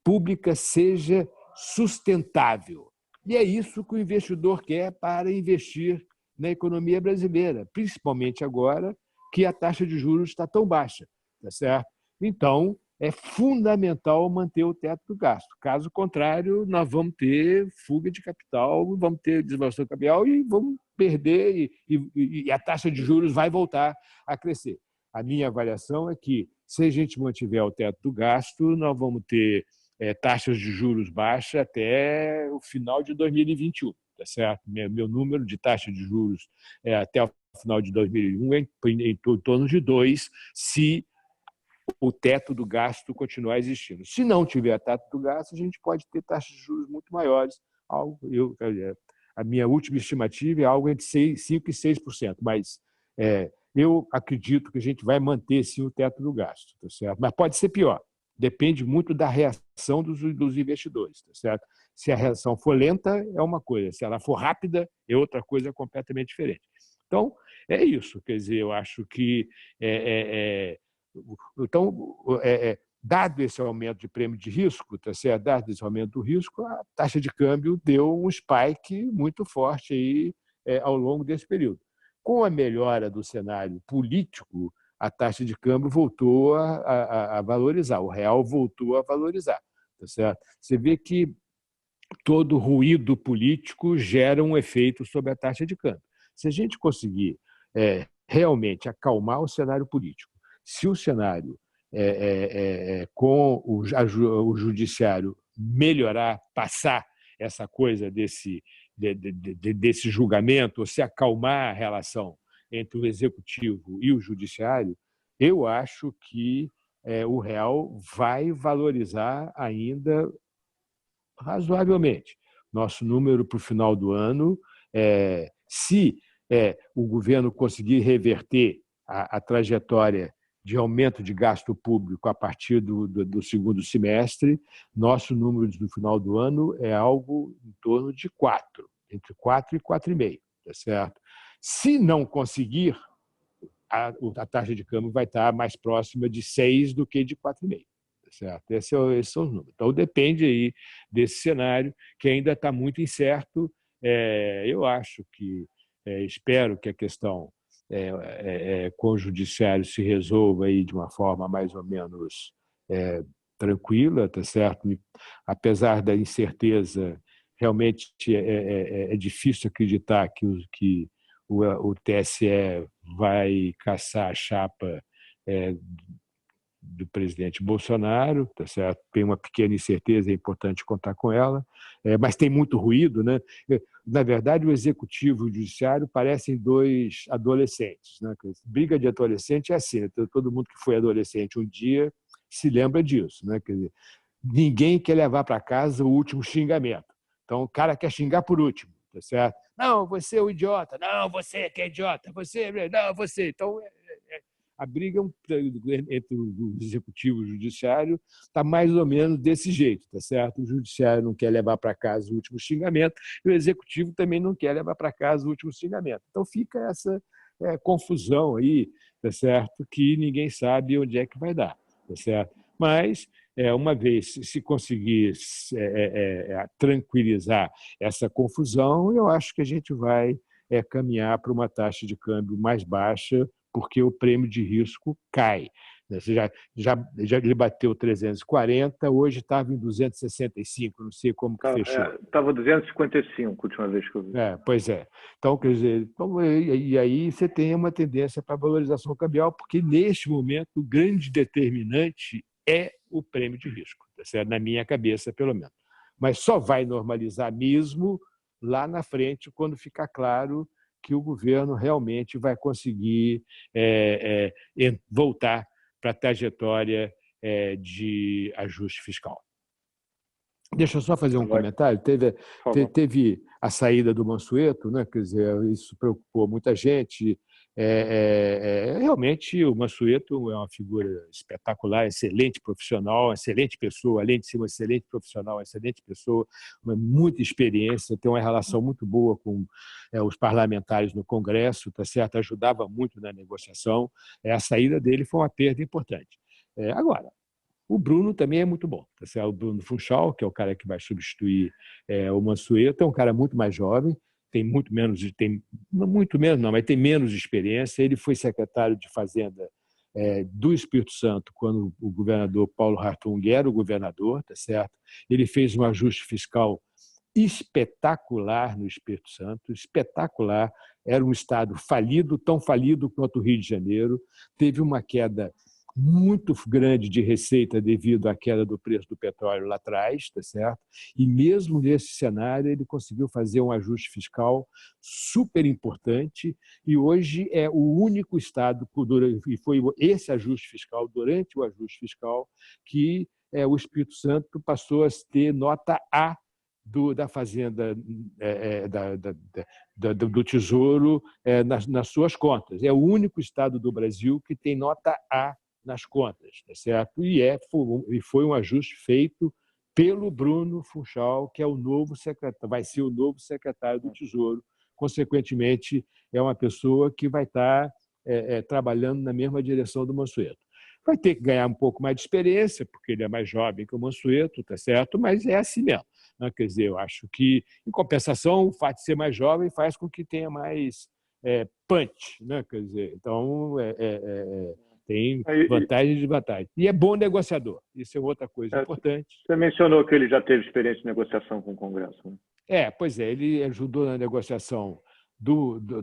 pública seja sustentável. E é isso que o investidor quer para investir na economia brasileira, principalmente agora que a taxa de juros está tão baixa. Tá certo? Então, é fundamental manter o teto do gasto. Caso contrário, nós vamos ter fuga de capital, vamos ter desvalorização cambial e vamos perder e a taxa de juros vai voltar a crescer. A minha avaliação é que, se a gente mantiver o teto do gasto, nós vamos ter taxas de juros baixas até o final de 2021. Tá certo? Meu número de taxa de juros até o final de 2021 é em torno de 2, se o teto do gasto continuar existindo. Se não tiver teto do gasto, a gente pode ter taxas de juros muito maiores. A minha última estimativa é algo entre 5% e 6%, mas eu acredito que a gente vai manter sim o teto do gasto, tá certo? Mas pode ser pior. Depende muito da reação dos investidores, tá certo? Se a reação for lenta, é uma coisa. Se ela for rápida, é outra coisa completamente diferente. Então, é isso. Quer dizer, eu acho que então, dado esse aumento de prêmio de risco, tá certo? Dado esse aumento do risco, a taxa de câmbio deu um spike muito forte aí, ao longo desse período. Com a melhora do cenário político, a taxa de câmbio voltou a valorizar, o real voltou a valorizar. Tá certo? Você vê que todo ruído político gera um efeito sobre a taxa de câmbio. Se a gente conseguir realmente acalmar o cenário político, se o cenário com o judiciário melhorar, passar essa coisa desse julgamento, ou se acalmar a relação entre o executivo e o judiciário, eu acho que o real vai valorizar ainda razoavelmente. Nosso número para o final do ano, se o governo conseguir reverter a trajetória de aumento de gasto público a partir do segundo semestre, nosso número no final do ano é algo em torno de 4, entre 4 e 4,5, tá certo? Se não conseguir, a taxa de câmbio vai estar mais próxima de 6 do que de 4,5. Certo? Esses são os números. Então, depende aí desse cenário, que ainda está muito incerto. Eu acho que, espero que a questão com o judiciário se resolva aí de uma forma mais ou menos tranquila, tá certo? Apesar da incerteza, realmente é difícil acreditar que o TSE vai caçar a chapa do presidente Bolsonaro, tá certo? Tem uma pequena incerteza, é importante contar com ela, mas tem muito ruído, né? Na verdade, o executivo e o judiciário parecem dois adolescentes, né? Briga de adolescente é assim, né? Todo mundo que foi adolescente um dia se lembra disso, né? Quer dizer, ninguém quer levar para casa o último xingamento. Então, o cara quer xingar por último, tá certo? Não, você é o idiota. Não, você que é idiota. Você, não, você. Então, a briga entre o executivo e o judiciário está mais ou menos desse jeito, tá certo? O judiciário não quer levar para casa o último xingamento e o executivo também não quer levar para casa o último xingamento. Então, fica essa confusão aí, tá certo? Que ninguém sabe onde é que vai dar, tá certo? Mas uma vez se conseguir tranquilizar essa confusão, eu acho que a gente vai caminhar para uma taxa de câmbio mais baixa, porque o prêmio de risco cai. Já ele bateu 340, hoje estava em 265, não sei como que fechou. Estava 255 a última vez que eu vi. Pois é. Então, quer dizer, e aí você tem uma tendência para a valorização cambial, porque neste momento o grande determinante é o prêmio de risco, tá certo? Na minha cabeça, pelo menos. Mas só vai normalizar mesmo lá na frente, quando ficar claro que o governo realmente vai conseguir voltar para a trajetória de ajuste fiscal. Deixa eu só fazer um comentário. Teve a saída do Mansueto, né? Quer dizer, isso preocupou muita gente. Realmente, o Mansueto é uma figura espetacular, excelente profissional, excelente pessoa, além de ser um excelente profissional, excelente pessoa, muita experiência, tem uma relação muito boa com os parlamentares no Congresso, tá certo? Ajudava muito na negociação. A saída dele foi uma perda importante. Agora, o Bruno também é muito bom. Tá certo? O Bruno Funchal, que é o cara que vai substituir o Mansueto, é um cara muito mais jovem, tem muito menos, mas tem menos experiência. Ele foi secretário de Fazenda do Espírito Santo quando o governador Paulo Hartung era o governador, tá certo? Ele fez um ajuste fiscal espetacular no Espírito Santo, espetacular. Era um estado falido, tão falido quanto o Rio de Janeiro. Teve uma queda muito grande de receita devido à queda do preço do petróleo lá atrás, tá certo? E mesmo nesse cenário ele conseguiu fazer um ajuste fiscal super importante e hoje é o único estado, e foi esse ajuste fiscal, durante o ajuste fiscal, que o Espírito Santo passou a ter nota A da Fazenda, do Tesouro nas suas contas. É o único estado do Brasil que tem nota A nas contas, tá certo? E foi um ajuste feito pelo Bruno Funchal, que é o novo secretário, vai ser o novo secretário do Tesouro. Consequentemente, é uma pessoa que vai estar trabalhando na mesma direção do Mansueto. Vai ter que ganhar um pouco mais de experiência, porque ele é mais jovem que o Mansueto, tá certo? Mas é assim mesmo. Né? Quer dizer, eu acho que, em compensação, o fato de ser mais jovem faz com que tenha mais punch, né? Quer dizer, então tem vantagens e desvantagens. E é bom negociador. Isso é outra coisa importante. Você mencionou que ele já teve experiência de negociação com o Congresso. Né? Pois é. Ele ajudou na negociação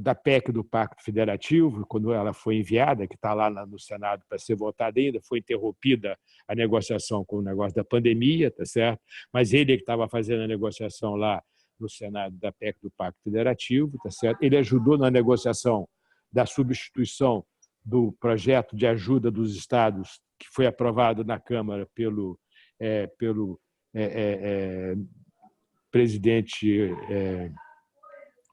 da PEC do Pacto Federativo, quando ela foi enviada, que está lá no Senado para ser votada ainda, foi interrompida a negociação com o negócio da pandemia, tá certo? Mas ele que estava fazendo a negociação lá no Senado da PEC do Pacto Federativo, tá certo? Ele ajudou na negociação da substituição do projeto de ajuda dos estados, que foi aprovado na Câmara pelo presidente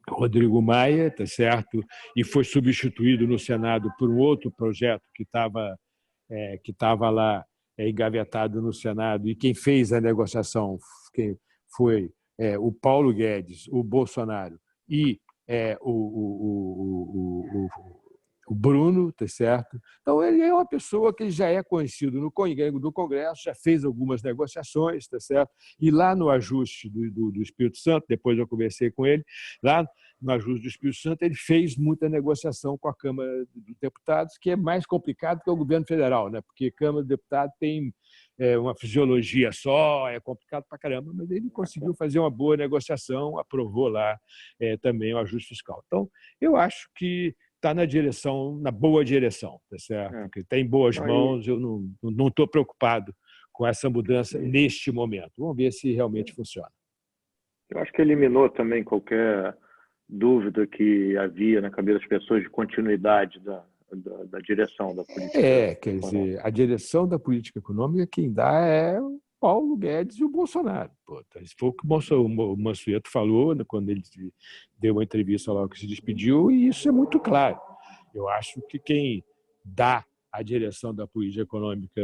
Rodrigo Maia, tá certo? E foi substituído no Senado por um outro projeto que estava lá engavetado no Senado, e quem fez a negociação foi o Paulo Guedes, o Bolsonaro e o Bruno, tá certo? Então, ele é uma pessoa que já é conhecido no Congresso, já fez algumas negociações, tá certo? E lá no ajuste do Espírito Santo, depois eu conversei com ele, lá no ajuste do Espírito Santo, ele fez muita negociação com a Câmara dos Deputados, que é mais complicado que o governo federal, né? Porque a Câmara dos Deputados tem uma fisiologia só, é complicado para caramba, mas ele conseguiu fazer uma boa negociação, aprovou lá também o ajuste fiscal. Então, eu acho que está na boa direção, tá certo? Que está em boas mãos. Eu não estou preocupado com essa mudança neste momento. Vamos ver se realmente funciona. Eu acho que eliminou também qualquer dúvida que havia na cabeça das pessoas de continuidade da direção da política. Quer dizer, a direção da política econômica quem dá é o Paulo Guedes e o Bolsonaro. Isso foi o que o Mansueto falou quando ele deu uma entrevista lá que se despediu, e isso é muito claro. Eu acho que quem dá a direção da política econômica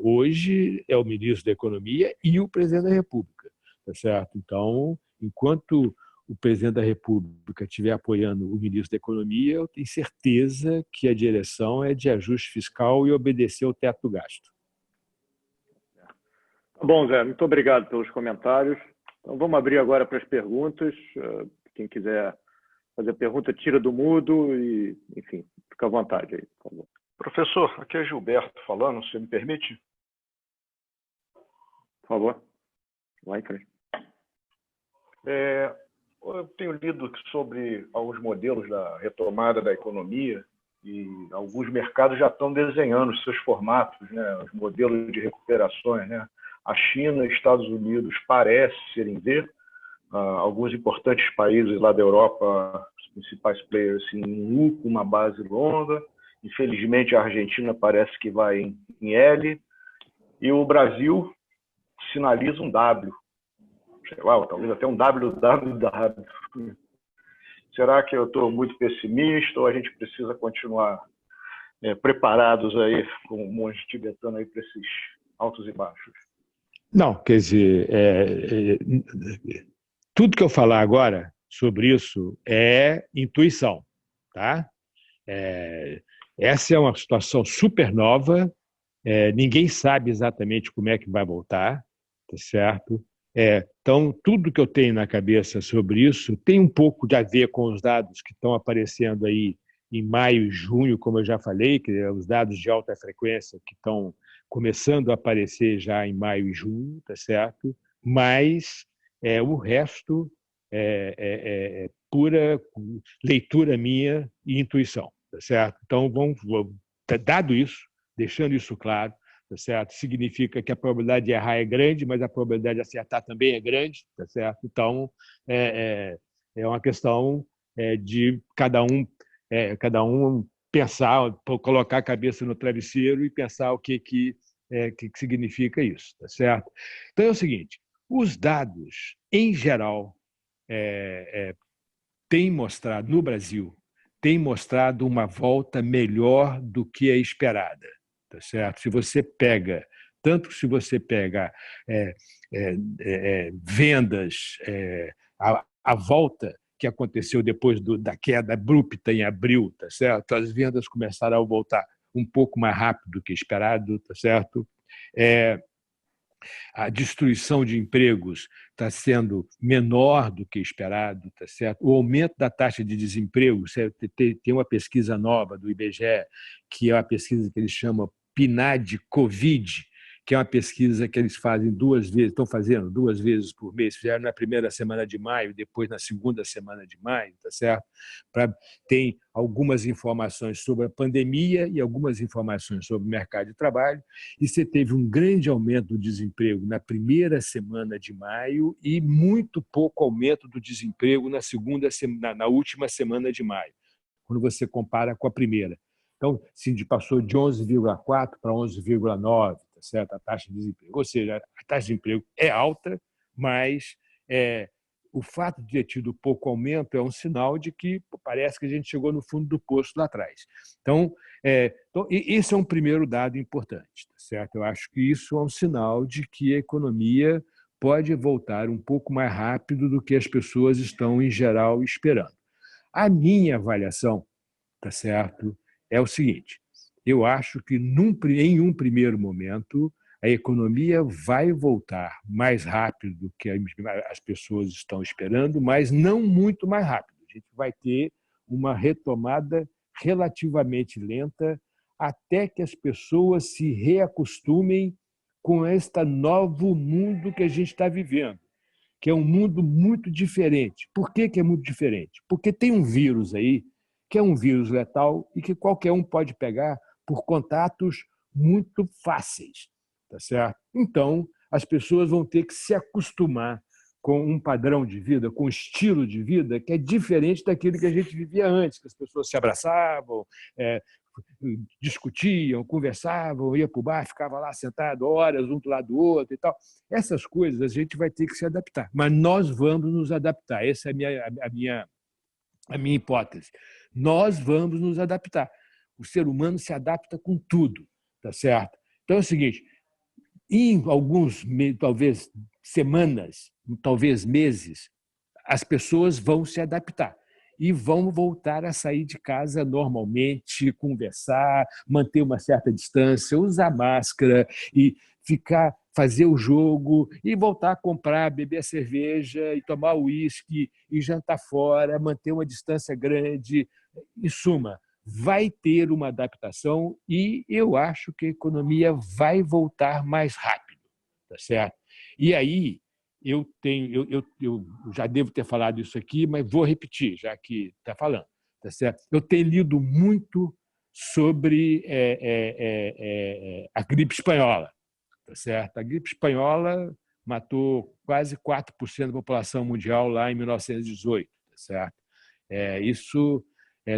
hoje é o ministro da Economia e o presidente da República. Tá certo? Então, enquanto o presidente da República estiver apoiando o ministro da Economia, eu tenho certeza que a direção é de ajuste fiscal e obedecer ao teto do gasto. Tá bom, Zé. Muito obrigado pelos comentários. Então, vamos abrir agora para as perguntas. Quem quiser fazer pergunta, tira do mudo e, enfim, fica à vontade aí, por favor. Professor, aqui é Gilberto falando, se me permite? Por favor, vai em frente. Eu tenho lido sobre alguns modelos da retomada da economia e alguns mercados já estão desenhando os seus formatos, né, os modelos de recuperações, né? A China e Estados Unidos parecem serem ver, alguns importantes países lá da Europa, os principais players assim, em U, com uma base longa. Infelizmente, a Argentina parece que vai em L, e o Brasil sinaliza um W. Sei lá, talvez até um WWW. Será que eu estou muito pessimista ou a gente precisa continuar preparados aí, com um monge tibetano aí para esses altos e baixos? Não, quer dizer, tudo que eu falar agora sobre isso é intuição, tá? Essa é uma situação super nova, ninguém sabe exatamente como é que vai voltar, tá certo? Então, tudo que eu tenho na cabeça sobre isso tem um pouco de a ver com os dados que estão aparecendo aí em maio e junho, como eu já falei, que é os dados de alta frequência que estão começando a aparecer já em maio e junho, tá certo? Mas o resto é pura leitura minha e intuição, tá certo? Então, dado isso, deixando isso claro, tá certo? Significa que a probabilidade de errar é grande, mas a probabilidade de acertar também é grande, tá certo? Então, é uma questão de cada um pensar, colocar a cabeça no travesseiro e pensar o que significa isso, tá certo? Então é o seguinte, os dados, em geral, têm mostrado, no Brasil, têm mostrado uma volta melhor do que a esperada. Tá certo? Se você pega vendas, a volta que aconteceu depois da queda abrupta em abril, tá certo? As vendas começaram a voltar um pouco mais rápido do que esperado, tá certo? A destruição de empregos está sendo menor do que esperado, tá certo? O aumento da taxa de desemprego, tem uma pesquisa nova do IBGE, que é uma pesquisa que eles chamam PNAD-Covid, que é uma pesquisa que eles fazem estão fazendo 2 vezes por mês, fizeram na primeira semana de maio, depois na segunda semana de maio, tá certo? Tem algumas informações sobre a pandemia e algumas informações sobre o mercado de trabalho, e você teve um grande aumento do desemprego na primeira semana de maio e muito pouco aumento do desemprego na última semana de maio, quando você compara com a primeira. Então, passou de 11,4 para 11,9, tá certo? A taxa de desemprego. Ou seja, a taxa de desemprego é alta, mas o fato de ter tido pouco aumento é um sinal de que parece que a gente chegou no fundo do poço lá atrás. Então, esse é um primeiro dado importante, tá certo? Eu acho que isso é um sinal de que a economia pode voltar um pouco mais rápido do que as pessoas estão, em geral, esperando. A minha avaliação, tá certo, é o seguinte: eu acho que em um primeiro momento a economia vai voltar mais rápido do que as pessoas estão esperando, mas não muito mais rápido. A gente vai ter uma retomada relativamente lenta até que as pessoas se reacostumem com este novo mundo que a gente está vivendo, que é um mundo muito diferente. Por que é muito diferente? Porque tem um vírus aí que é um vírus letal e que qualquer um pode pegar por contatos muito fáceis, tá certo? Então, as pessoas vão ter que se acostumar com um padrão de vida, com um estilo de vida que é diferente daquilo que a gente vivia antes, que as pessoas se abraçavam, discutiam, conversavam, ia para o bar, ficava lá sentado horas um do lado do outro e tal. Essas coisas a gente vai ter que se adaptar, mas nós vamos nos adaptar. Essa é a minha hipótese. Nós vamos nos adaptar. O ser humano se adapta com tudo, tá certo? Então é o seguinte, em alguns, talvez semanas, talvez meses, as pessoas vão se adaptar e vão voltar a sair de casa normalmente, conversar, manter uma certa distância, usar máscara e fazer o jogo e voltar a comprar, beber cerveja e tomar uísque e jantar fora, manter uma distância grande. Em suma, vai ter uma adaptação e eu acho que a economia vai voltar mais rápido, tá certo? E aí eu já devo ter falado isso aqui, mas vou repetir, já que está falando, tá certo? Eu tenho lido muito sobre a gripe espanhola, tá certo? A gripe espanhola matou quase 4% da população mundial lá em 1918, tá certo? Isso,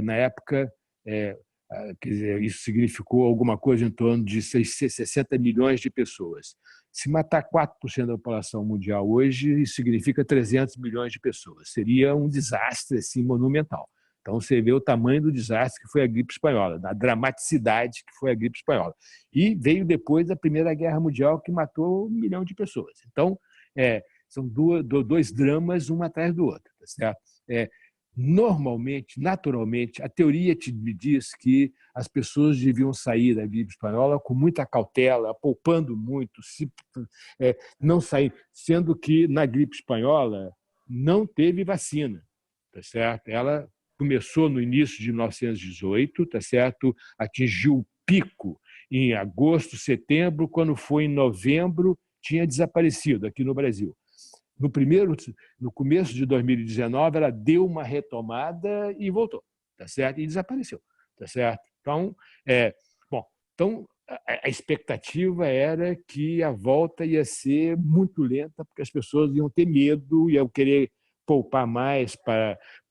na época, quer dizer, isso significou alguma coisa em torno de 60 milhões de pessoas. Se matar 4% da população mundial hoje, isso significa 300 milhões de pessoas. Seria um desastre assim, monumental. Então, você vê o tamanho do desastre que foi a gripe espanhola, da dramaticidade que foi a gripe espanhola. E veio depois a Primeira Guerra Mundial, que matou 1 milhão de pessoas. Então, são dois dramas, um atrás do outro. Tá certo? Normalmente, naturalmente, a teoria me diz que as pessoas deviam sair da gripe espanhola com muita cautela, poupando muito, não sair, sendo que na gripe espanhola não teve vacina, tá certo? Ela começou no início de 1918, tá certo? Atingiu o pico em agosto, setembro, quando foi em novembro tinha desaparecido aqui no Brasil. No começo de 2019, ela deu uma retomada e voltou, tá certo? E desapareceu, tá certo? Então, a expectativa era que a volta ia ser muito lenta, porque as pessoas iam ter medo, iam querer poupar mais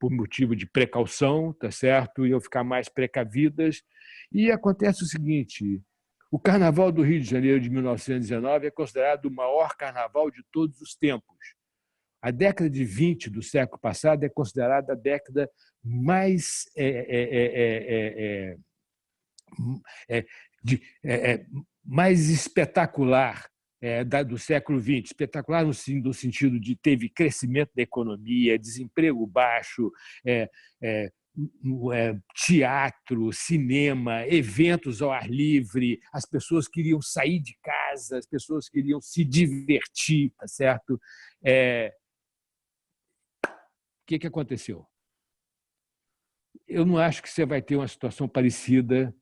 por motivo de precaução, tá certo? Iam ficar mais precavidas. E acontece o seguinte: o Carnaval do Rio de Janeiro de 1919 é considerado o maior carnaval de todos os tempos. A década de 20 do século passado é considerada a década mais mais espetacular do século XX. Espetacular no sentido de teve crescimento da economia, desemprego baixo, teatro, cinema, eventos ao ar livre, as pessoas queriam sair de casa, as pessoas queriam se divertir, tá certo? O que aconteceu? Eu não acho que você vai ter uma situação parecida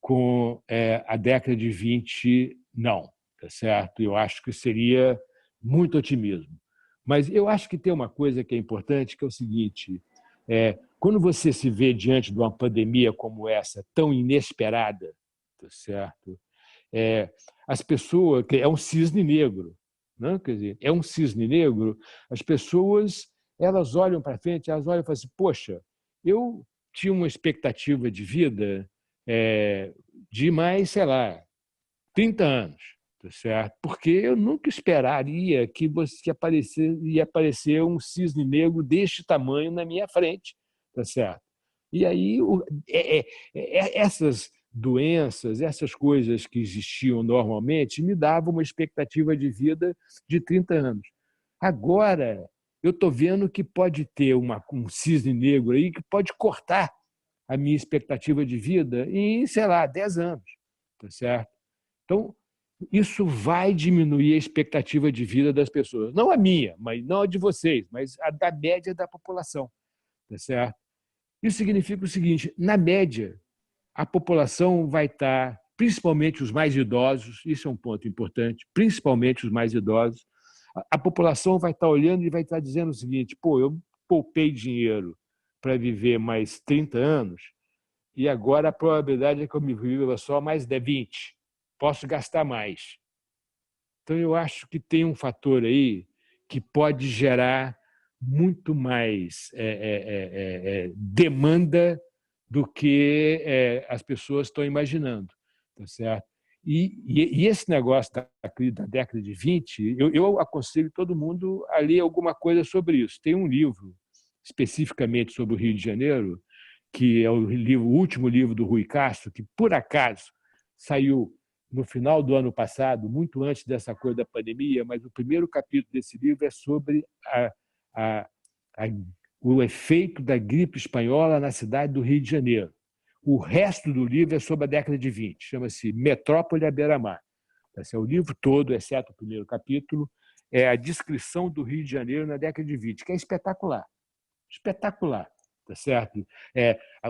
com a década de 20, não, tá certo? Eu acho que seria muito otimismo. Mas eu acho que tem uma coisa que é importante, que é o seguinte: quando você se vê diante de uma pandemia como essa, tão inesperada, tá certo? As pessoas, é um cisne negro, não? Quer dizer, é um cisne negro, as pessoas elas olham para frente, elas olham e falam assim: poxa, eu tinha uma expectativa de vida de mais, sei lá, 30 anos, tá certo? Porque eu nunca esperaria que ia aparecer um cisne negro deste tamanho na minha frente, tá certo? E aí essas doenças, essas coisas que existiam normalmente, me davam uma expectativa de vida de 30 anos. Agora, eu estou vendo que pode ter um cisne negro aí que pode cortar a minha expectativa de vida em, sei lá, 10 anos, tá certo? Então, isso vai diminuir a expectativa de vida das pessoas. Não a minha, mas não a de vocês, mas a da média da população, tá certo? Isso significa o seguinte: na média, a população vai estar, principalmente os mais idosos, isso é um ponto importante, principalmente os mais idosos, a população vai estar olhando e vai estar dizendo o seguinte: pô, eu poupei dinheiro, para viver mais 30 anos e agora a probabilidade é que eu me viva só mais 20. Posso gastar mais. Então, eu acho que tem um fator aí que pode gerar muito mais demanda do que as pessoas estão imaginando. Tá certo? E esse negócio da década de 20, eu aconselho todo mundo a ler alguma coisa sobre isso. Tem um livro especificamente sobre o Rio de Janeiro, que é o último livro do Rui Castro, que, por acaso, saiu no final do ano passado, muito antes dessa coisa da pandemia, mas o primeiro capítulo desse livro é sobre o efeito da gripe espanhola na cidade do Rio de Janeiro. O resto do livro é sobre a década de 20, chama-se Metrópole à Beira-Mar. O livro todo, exceto o primeiro capítulo, é a descrição do Rio de Janeiro na década de 20, que é espetacular. Espetacular, tá certo?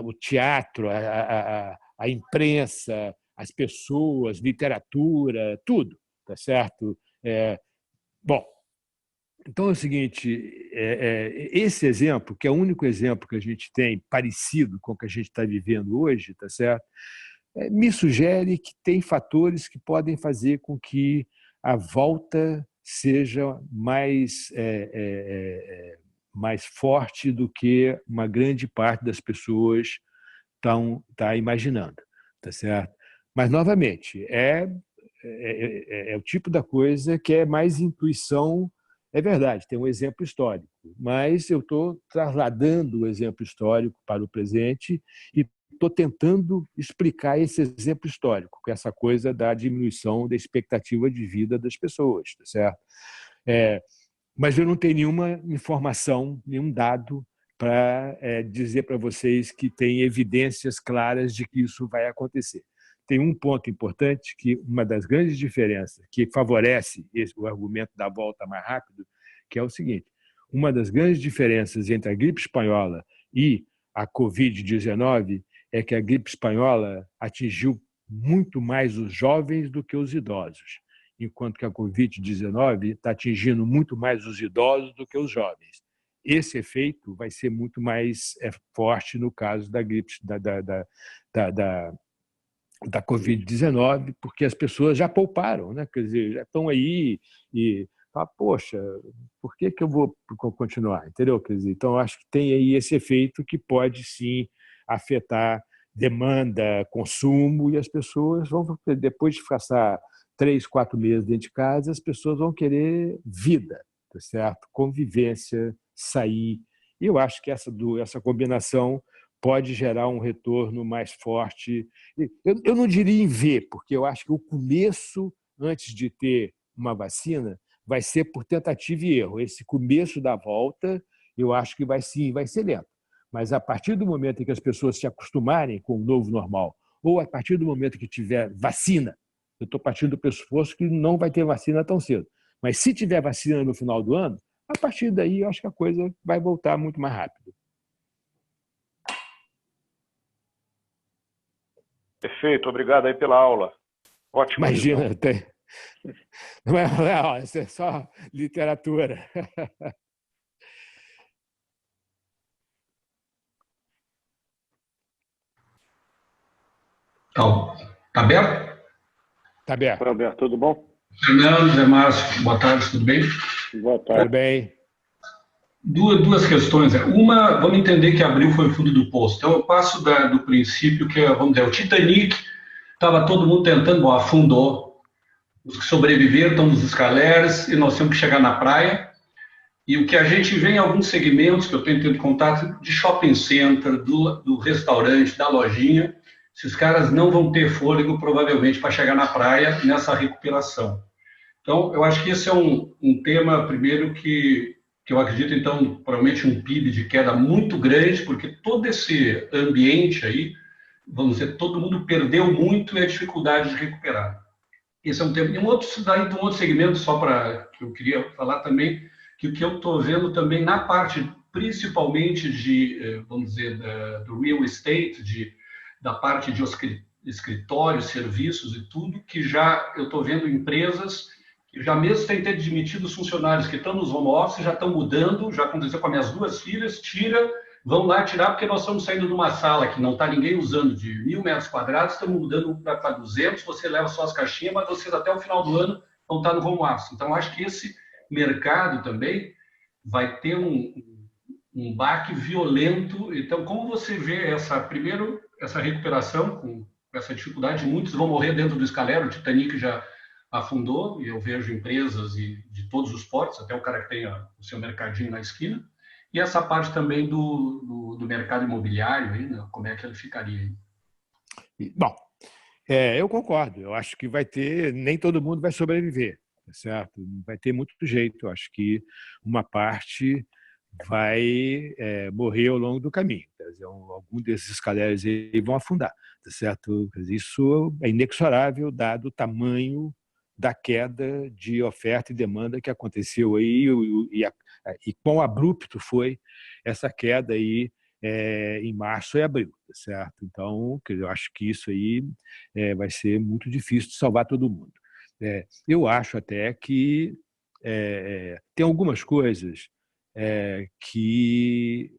O teatro, a imprensa, as pessoas, literatura, tudo, tá certo? Bom, então é o seguinte, esse exemplo, que é o único exemplo que a gente tem parecido com o que a gente está vivendo hoje, tá certo? Me sugere que tem fatores que podem fazer com que a volta seja mais forte do que uma grande parte das pessoas está imaginando, tá certo? Mas, novamente, é o tipo da coisa que é mais intuição. É verdade, tem um exemplo histórico, mas eu estou trasladando o exemplo histórico para o presente e estou tentando explicar esse exemplo histórico, com essa coisa da diminuição da expectativa de vida das pessoas, tá certo? Mas eu não tenho nenhuma informação, nenhum dado para dizer para vocês que tem evidências claras de que isso vai acontecer. Tem um ponto importante, que uma das grandes diferenças que favorece o argumento da volta mais rápido, que é o seguinte: uma das grandes diferenças entre a gripe espanhola e a Covid-19 é que a gripe espanhola atingiu muito mais os jovens do que os idosos, enquanto que a Covid-19 está atingindo muito mais os idosos do que os jovens. Esse efeito vai ser muito mais forte no caso da gripe, da Covid-19, porque as pessoas já pouparam, né? Quer dizer, já estão aí e falam, poxa, por que eu vou continuar? Entendeu? Quer dizer, então, acho que tem aí esse efeito que pode, sim, afetar demanda, consumo, e as pessoas vão, depois de passar 3, 4 meses dentro de casa, as pessoas vão querer vida, tá certo? Convivência, sair. E eu acho que essa combinação pode gerar um retorno mais forte. Eu não diria em V, porque eu acho que o começo, antes de ter uma vacina, vai ser por tentativa e erro. Esse começo da volta, eu acho que vai ser lento. Mas a partir do momento em que as pessoas se acostumarem com o novo normal, ou a partir do momento que tiver vacina, eu estou partindo do pressuposto que não vai ter vacina tão cedo. Mas se tiver vacina no final do ano, a partir daí eu acho que a coisa vai voltar muito mais rápido. Perfeito, obrigado aí pela aula. Ótimo. Imagina, tem. Não é, isso é só literatura. Tá aberto? Tá aberto. Oi, Alberto, tudo bom? Fernando, Zé Márcio, boa tarde, tudo bem? Boa tarde. Tudo bem. Duas questões. Uma, vamos entender que abril foi o fundo do poço. Então, eu passo do princípio que, vamos dizer, o Titanic, estava todo mundo tentando, afundou. Os que sobreviveram estão nos escaleres e nós temos que chegar na praia. E o que a gente vê em alguns segmentos, que eu tenho tido contato, de shopping center, do restaurante, da lojinha, esses caras não vão ter fôlego, provavelmente, para chegar na praia nessa recuperação. Então, eu acho que esse é um tema, primeiro, que eu acredito, então, provavelmente um PIB de queda muito grande, porque todo esse ambiente aí, vamos dizer, todo mundo perdeu muito e a dificuldade de recuperar. Esse é um tema. E um outro segmento, só para que eu queria falar também, que o que eu estou vendo também na parte, principalmente de, vamos dizer, do real estate, da parte de escritórios, serviços e tudo, que já eu estou vendo empresas que já mesmo sem ter demitido os funcionários que estão nos home office, já estão mudando, já aconteceu com as minhas 2 filhas, tira vão lá tirar porque nós estamos saindo de uma sala que não está ninguém usando de 1.000 metros quadrados, estamos mudando para 200, você leva só as caixinhas, mas vocês até o final do ano vão estar no home office. Então, acho que esse mercado também vai ter um baque violento. Então, como você vê primeiro, essa recuperação com essa dificuldade? Muitos vão morrer dentro do escalero, o Titanic já afundou, e eu vejo empresas de todos os portos, até o cara que tem o seu mercadinho na esquina, e essa parte também do mercado imobiliário, aí, né? Como é que ele ficaria aí? Bom, eu concordo. Eu acho que nem todo mundo vai sobreviver, tá certo? Vai ter muito jeito. Eu acho que uma parte vai morrer ao longo do caminho. Quer dizer, algum desses escaleres aí vão afundar, tá certo? Isso é inexorável, dado o tamanho da queda de oferta e demanda que aconteceu aí e quão abrupto foi essa queda aí em março e abril, tá certo? Então, eu acho que isso aí vai ser muito difícil de salvar todo mundo. Eu acho até que tem algumas coisas que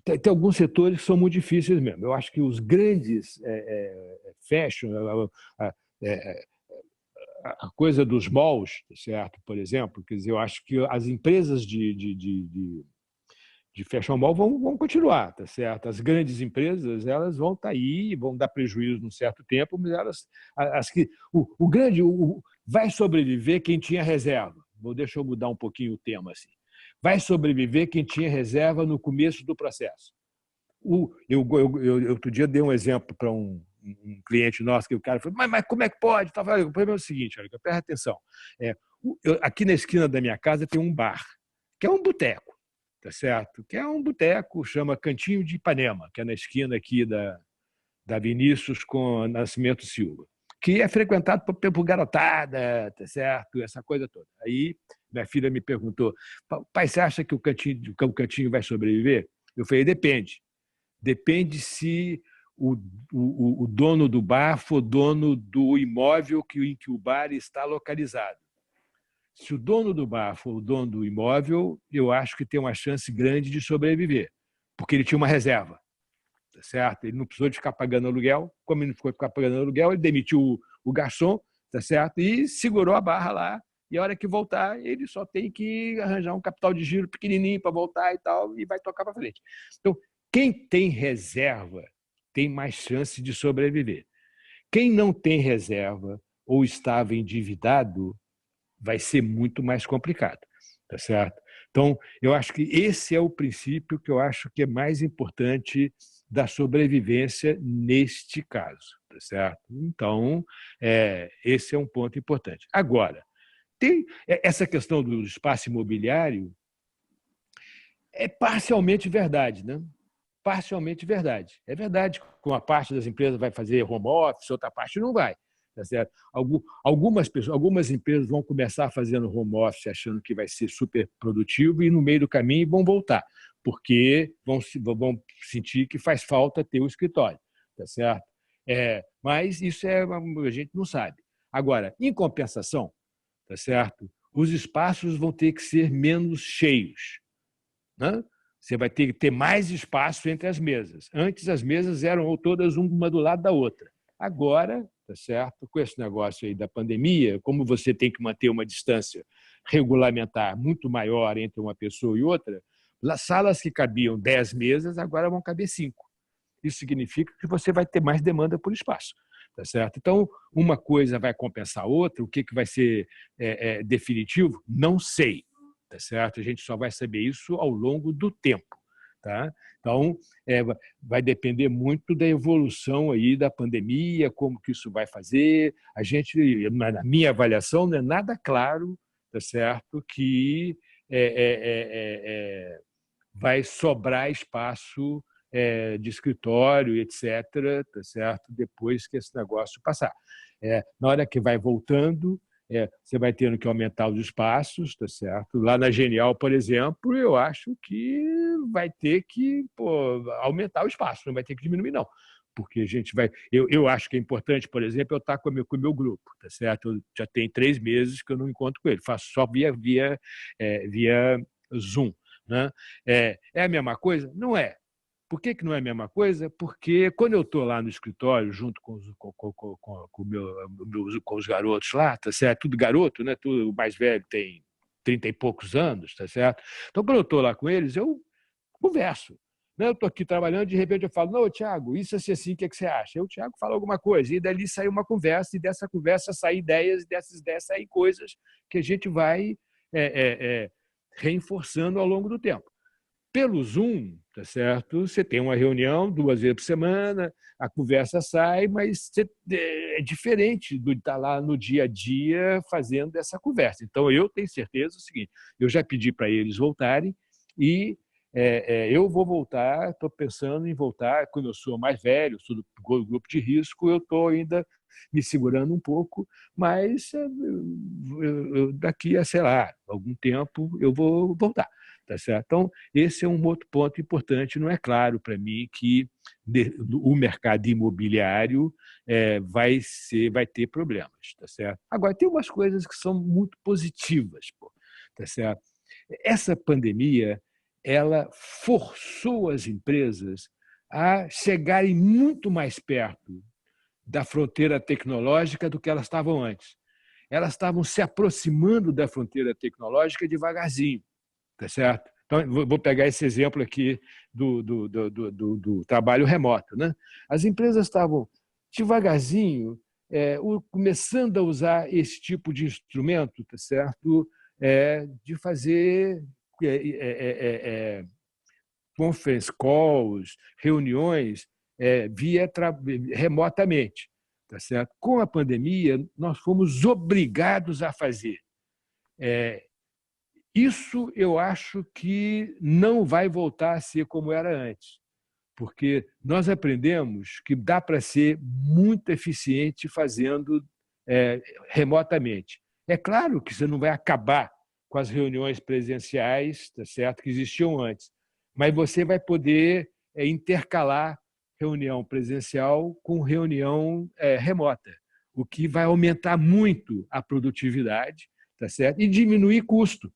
tem alguns setores que são muito difíceis mesmo. Eu acho que os grandes fashion, a coisa dos malls, certo? Por exemplo, quer dizer, eu acho que as empresas de fashion mall vão continuar, tá certo? As grandes empresas elas vão estar aí, vão dar prejuízo num certo tempo, mas vai sobreviver quem tinha reserva. Deixa eu mudar um pouquinho o tema assim. Vai sobreviver quem tinha reserva no começo do processo. Eu outro dia dei um exemplo para um cliente nosso, que o cara falou, mas como é que pode? O problema é o seguinte, olha, presta atenção. Aqui na esquina da minha casa tem um bar, que é um boteco, tá certo? Que é um boteco, chama Cantinho de Ipanema, que é na esquina aqui da Vinícius com Nascimento Silva, que é frequentado por garotada, tá certo? Essa coisa toda. Aí minha filha me perguntou, pai, você acha que o cantinho vai sobreviver? Eu falei, depende. Depende se o dono do bar for dono do imóvel em que o bar está localizado. Se o dono do bar for o dono do imóvel, eu acho que tem uma chance grande de sobreviver, porque ele tinha uma reserva. Tá certo? Ele não precisou de ficar pagando aluguel. Como ele não ficou ficar pagando aluguel, ele demitiu o garçom, tá certo? E segurou a barra lá. E a hora que voltar, ele só tem que arranjar um capital de giro pequenininho para voltar e tal, e vai tocar para frente. Então, quem tem reserva tem mais chance de sobreviver. Quem não tem reserva ou estava endividado vai ser muito mais complicado, tá certo? Então, eu acho que esse é o princípio que eu acho que é mais importante da sobrevivência neste caso, tá certo? Então, esse é um ponto importante. Agora, tem essa questão do espaço imobiliário, é parcialmente verdade, né? Parcialmente verdade. É verdade que uma parte das empresas vai fazer home office, outra parte não vai. Tá certo? Algumas empresas vão começar fazendo home office achando que vai ser super produtivo e no meio do caminho vão voltar, porque vão sentir que faz falta ter o escritório. Tá certo? Mas isso a gente não sabe. Agora, em compensação, tá certo? Os espaços vão ter que ser menos cheios, né? Você vai ter que ter mais espaço entre as mesas. Antes, as mesas eram todas uma do lado da outra. Agora, tá certo? Com esse negócio aí da pandemia, como você tem que manter uma distância regulamentar muito maior entre uma pessoa e outra, salas que cabiam 10 mesas agora vão caber 5. Isso significa que você vai ter mais demanda por espaço. Tá certo? Então, uma coisa vai compensar a outra. O que vai ser definitivo? Não sei. Tá certo? A gente só vai saber isso ao longo do tempo. Tá? Então, vai depender muito da evolução aí da pandemia, como que isso vai fazer. A gente, na minha avaliação, não é nada claro, tá certo, que vai sobrar espaço de escritório, etc., tá certo, depois que esse negócio passar. Na hora que vai voltando, você vai tendo que aumentar os espaços, tá certo? Lá na Genial, por exemplo, eu acho que vai ter que aumentar o espaço, não vai ter que diminuir, não. Porque a gente vai. Eu acho que é importante, por exemplo, eu estar com o meu grupo, tá certo? Eu já tem 3 meses que eu não encontro com ele, faço só via Zoom. né? É a mesma coisa? Não é. Por que não é a mesma coisa? Porque quando eu estou lá no escritório, junto com com os garotos lá, tá certo? Tudo garoto, né? Tudo, o mais velho tem 30 e poucos anos, tá certo? Então, quando eu estou lá com eles, eu converso. Né? Eu estou aqui trabalhando, de repente eu falo, não, Tiago, isso assim, o que você acha? Aí o Tiago fala alguma coisa, e dali sai uma conversa, e dessa conversa saem ideias, e dessas ideias saem coisas que a gente vai reforçando ao longo do tempo. Pelo Zoom, tá certo? Você tem uma reunião 2 vezes por semana, a conversa sai, mas é diferente do estar lá no dia a dia fazendo essa conversa. Então, eu tenho certeza do seguinte, eu já pedi para eles voltarem e eu vou voltar, estou pensando em voltar, quando eu sou mais velho, sou do grupo de risco, eu estou ainda me segurando um pouco, mas daqui a, sei lá, algum tempo eu vou voltar. Tá certo? Então, esse é um outro ponto importante. Não é claro para mim que o mercado imobiliário vai ter problemas. Tá certo? Agora, tem umas coisas que são muito positivas. Pô, tá certo? Essa pandemia ela forçou as empresas a chegarem muito mais perto da fronteira tecnológica do que elas estavam antes. Elas estavam se aproximando da fronteira tecnológica devagarzinho. Tá certo? Então, vou pegar esse exemplo aqui do trabalho remoto. Né? As empresas estavam devagarzinho começando a usar esse tipo de instrumento, tá certo? De fazer conference calls, reuniões remotamente. Tá certo? Com a pandemia, nós fomos obrigados a fazer. Isso eu acho que não vai voltar a ser como era antes, porque nós aprendemos que dá para ser muito eficiente fazendo remotamente. É claro que você não vai acabar com as reuniões presenciais, tá certo, que existiam antes, mas você vai poder intercalar reunião presencial com reunião remota, o que vai aumentar muito a produtividade, tá certo, e diminuir custo.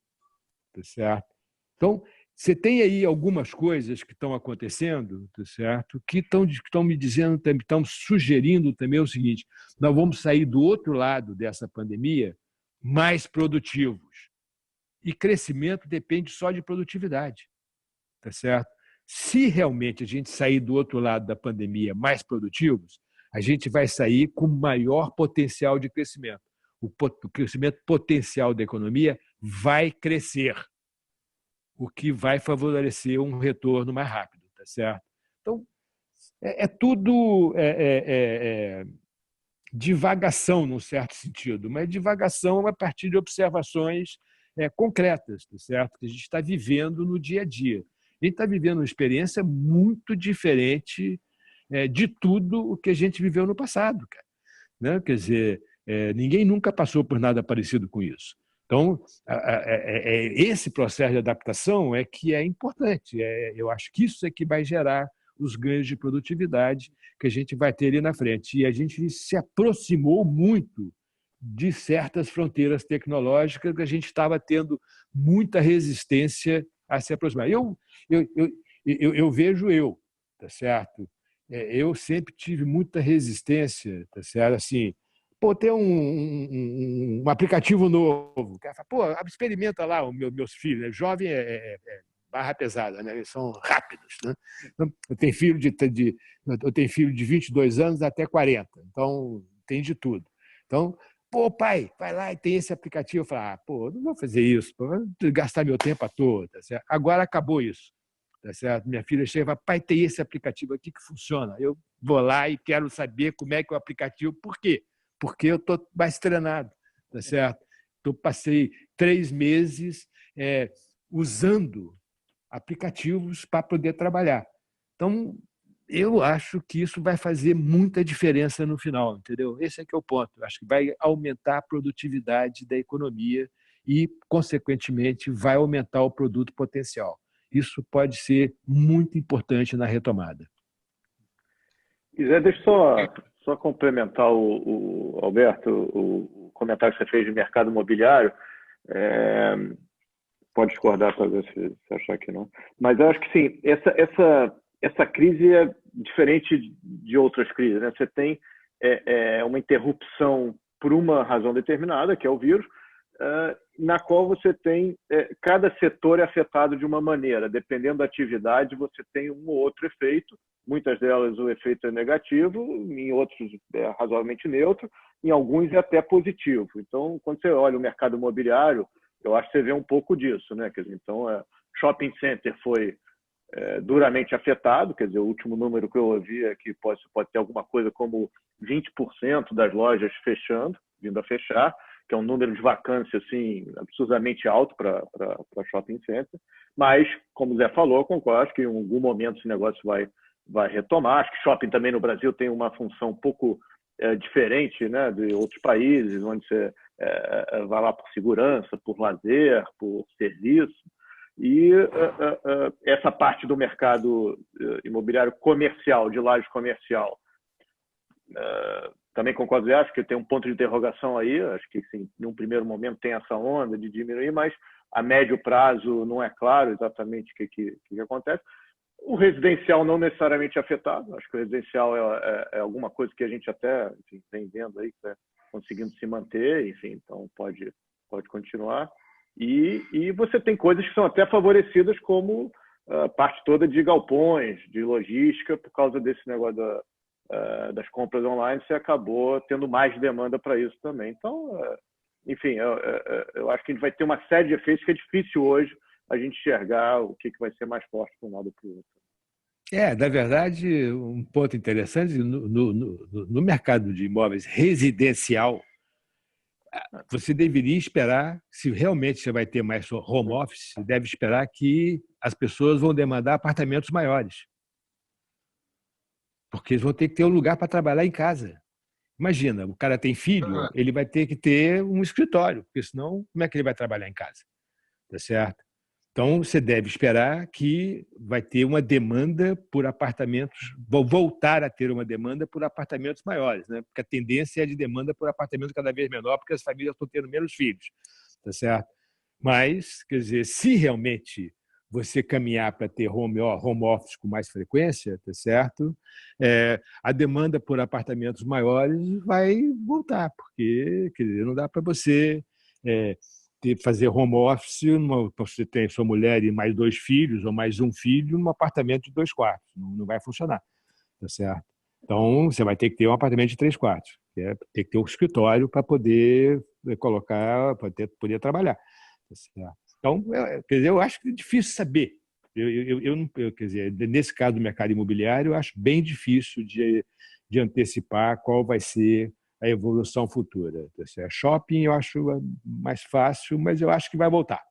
Tá certo? Então, você tem aí algumas coisas que estão acontecendo, tá certo? Que estão me dizendo, estão sugerindo também o seguinte: nós vamos sair do outro lado dessa pandemia mais produtivos. E crescimento depende só de produtividade, tá certo? Se realmente a gente sair do outro lado da pandemia mais produtivos, a gente vai sair com maior potencial de crescimento. O crescimento potencial da economia vai crescer, o que vai favorecer um retorno mais rápido, tá certo? Então, tudo divagação, num certo sentido, mas divagação a partir de observações concretas, tá certo? Que a gente está vivendo no dia a dia. A gente está vivendo uma experiência muito diferente de tudo o que a gente viveu no passado, cara. Né? Quer dizer, ninguém nunca passou por nada parecido com isso. Então, esse processo de adaptação é que é importante. Eu acho que isso é que vai gerar os ganhos de produtividade que a gente vai ter ali na frente. E a gente se aproximou muito de certas fronteiras tecnológicas que a gente estava tendo muita resistência a se aproximar. Eu vejo tá certo? Eu sempre tive muita resistência, tá certo? Assim, ter um aplicativo novo. O cara fala, pô, experimenta lá os meus filhos. Né? Jovem barra pesada, né? Eles são rápidos. Né? Eu tenho filho de 22 anos até 40, então tem de tudo. Então, pô, pai, vai lá e tem esse aplicativo. Eu falo, pô, não vou fazer isso, vou gastar meu tempo à toa. Tá certo? Agora acabou isso. Tá certo? Minha filha chega e fala, pai, tem esse aplicativo aqui que funciona. Eu vou lá e quero saber como é que é o aplicativo. Por quê? Porque eu estou mais treinado, tá certo? Eu passei 3 meses usando aplicativos para poder trabalhar. Então, eu acho que isso vai fazer muita diferença no final, entendeu? Esse é que é o ponto. Eu acho que vai aumentar a produtividade da economia e, consequentemente, vai aumentar o produto potencial. Isso pode ser muito importante na retomada. Zé, deixa eu só complementar o Alberto, o comentário que você fez de mercado imobiliário. pode discordar, talvez, se achar que não. Mas eu acho que sim, essa crise é diferente de outras crises, né? Você tem uma interrupção por uma razão determinada, que é o vírus, na qual você tem cada setor é afetado de uma maneira. Dependendo da atividade, você tem um ou outro efeito. Muitas delas o efeito é negativo, em outros é razoavelmente neutro, em alguns é até positivo. Então, quando você olha o mercado imobiliário, eu acho que você vê um pouco disso, né? Quer dizer, então, shopping center foi duramente afetado, quer dizer, o último número que eu ouvi é que pode ter alguma coisa como 20% das lojas fechando, vindo a fechar, que é um número de vacância assim, absurdamente alto para shopping center. Mas, como o Zé falou, eu concordo, acho que em algum momento esse negócio vai retomar. Acho que shopping também no Brasil tem uma função um pouco diferente, né, de outros países, onde você vai lá por segurança, por lazer, por serviço. E essa parte do mercado imobiliário comercial, de laje comercial, também concordo, acho que tem um ponto de interrogação aí. Acho que, sim, num primeiro momento tem essa onda de diminuir, mas a médio prazo não é claro exatamente o que acontece. O residencial não necessariamente afetado. Acho que o residencial é alguma coisa que a gente até, enfim, vem vendo aí, que está conseguindo se manter, enfim, então pode continuar. E você tem coisas que são até favorecidas, como a parte toda de galpões, de logística, por causa desse negócio das compras online, você acabou tendo mais demanda para isso também. Então, enfim, eu acho que a gente vai ter uma série de efeitos que é difícil hoje a gente enxergar o que vai ser mais forte para um lado ou para o outro. Na verdade, um ponto interessante, no mercado de imóveis residencial, você deveria esperar, se realmente você vai ter mais home office, você deve esperar que as pessoas vão demandar apartamentos maiores. Porque eles vão ter que ter um lugar para trabalhar em casa. Imagina, o cara tem filho, ele vai ter que ter um escritório, porque senão, como é que ele vai trabalhar em casa? Tá certo? Então, você deve esperar que vai ter uma demanda por apartamentos, vão voltar a ter uma demanda por apartamentos maiores, né? Porque a tendência é de demanda por apartamentos cada vez menor, porque as famílias estão tendo menos filhos, tá certo? Mas, quer dizer, se realmente você caminhar para ter home office com mais frequência, tá certo? A demanda por apartamentos maiores vai voltar, porque, quer dizer, não dá para você fazer home office, você tem sua mulher e mais 2 filhos, ou mais um filho, num apartamento de 2 quartos. Não vai funcionar, tá certo? Então, você vai ter que ter um apartamento de 3 quartos. Tem que ter um escritório para poder colocar, para poder trabalhar. Tá certo? Então, quer dizer, eu acho que é difícil saber. Quer dizer, nesse caso do mercado imobiliário, eu acho bem difícil de antecipar qual vai ser a evolução futura. Shopping eu acho mais fácil, mas eu acho que vai voltar.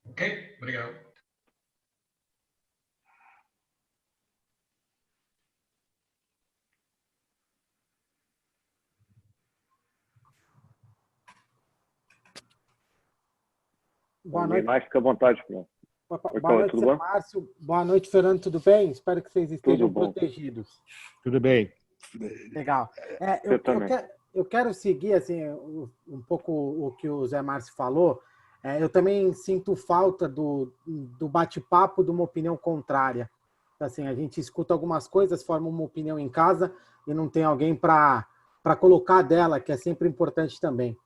Ok, obrigado. Boa noite. Mais, fica à vontade, Fernando. Boa noite, Márcio. Boa noite, Fernando. Tudo bem? Espero que vocês estejam protegidos. Tudo bem. Legal. Eu quero seguir assim, um pouco o que o Zé Márcio falou. Eu também sinto falta do bate-papo de uma opinião contrária. Assim, a gente escuta algumas coisas, forma uma opinião em casa e não tem alguém para colocar dela, que é sempre importante também.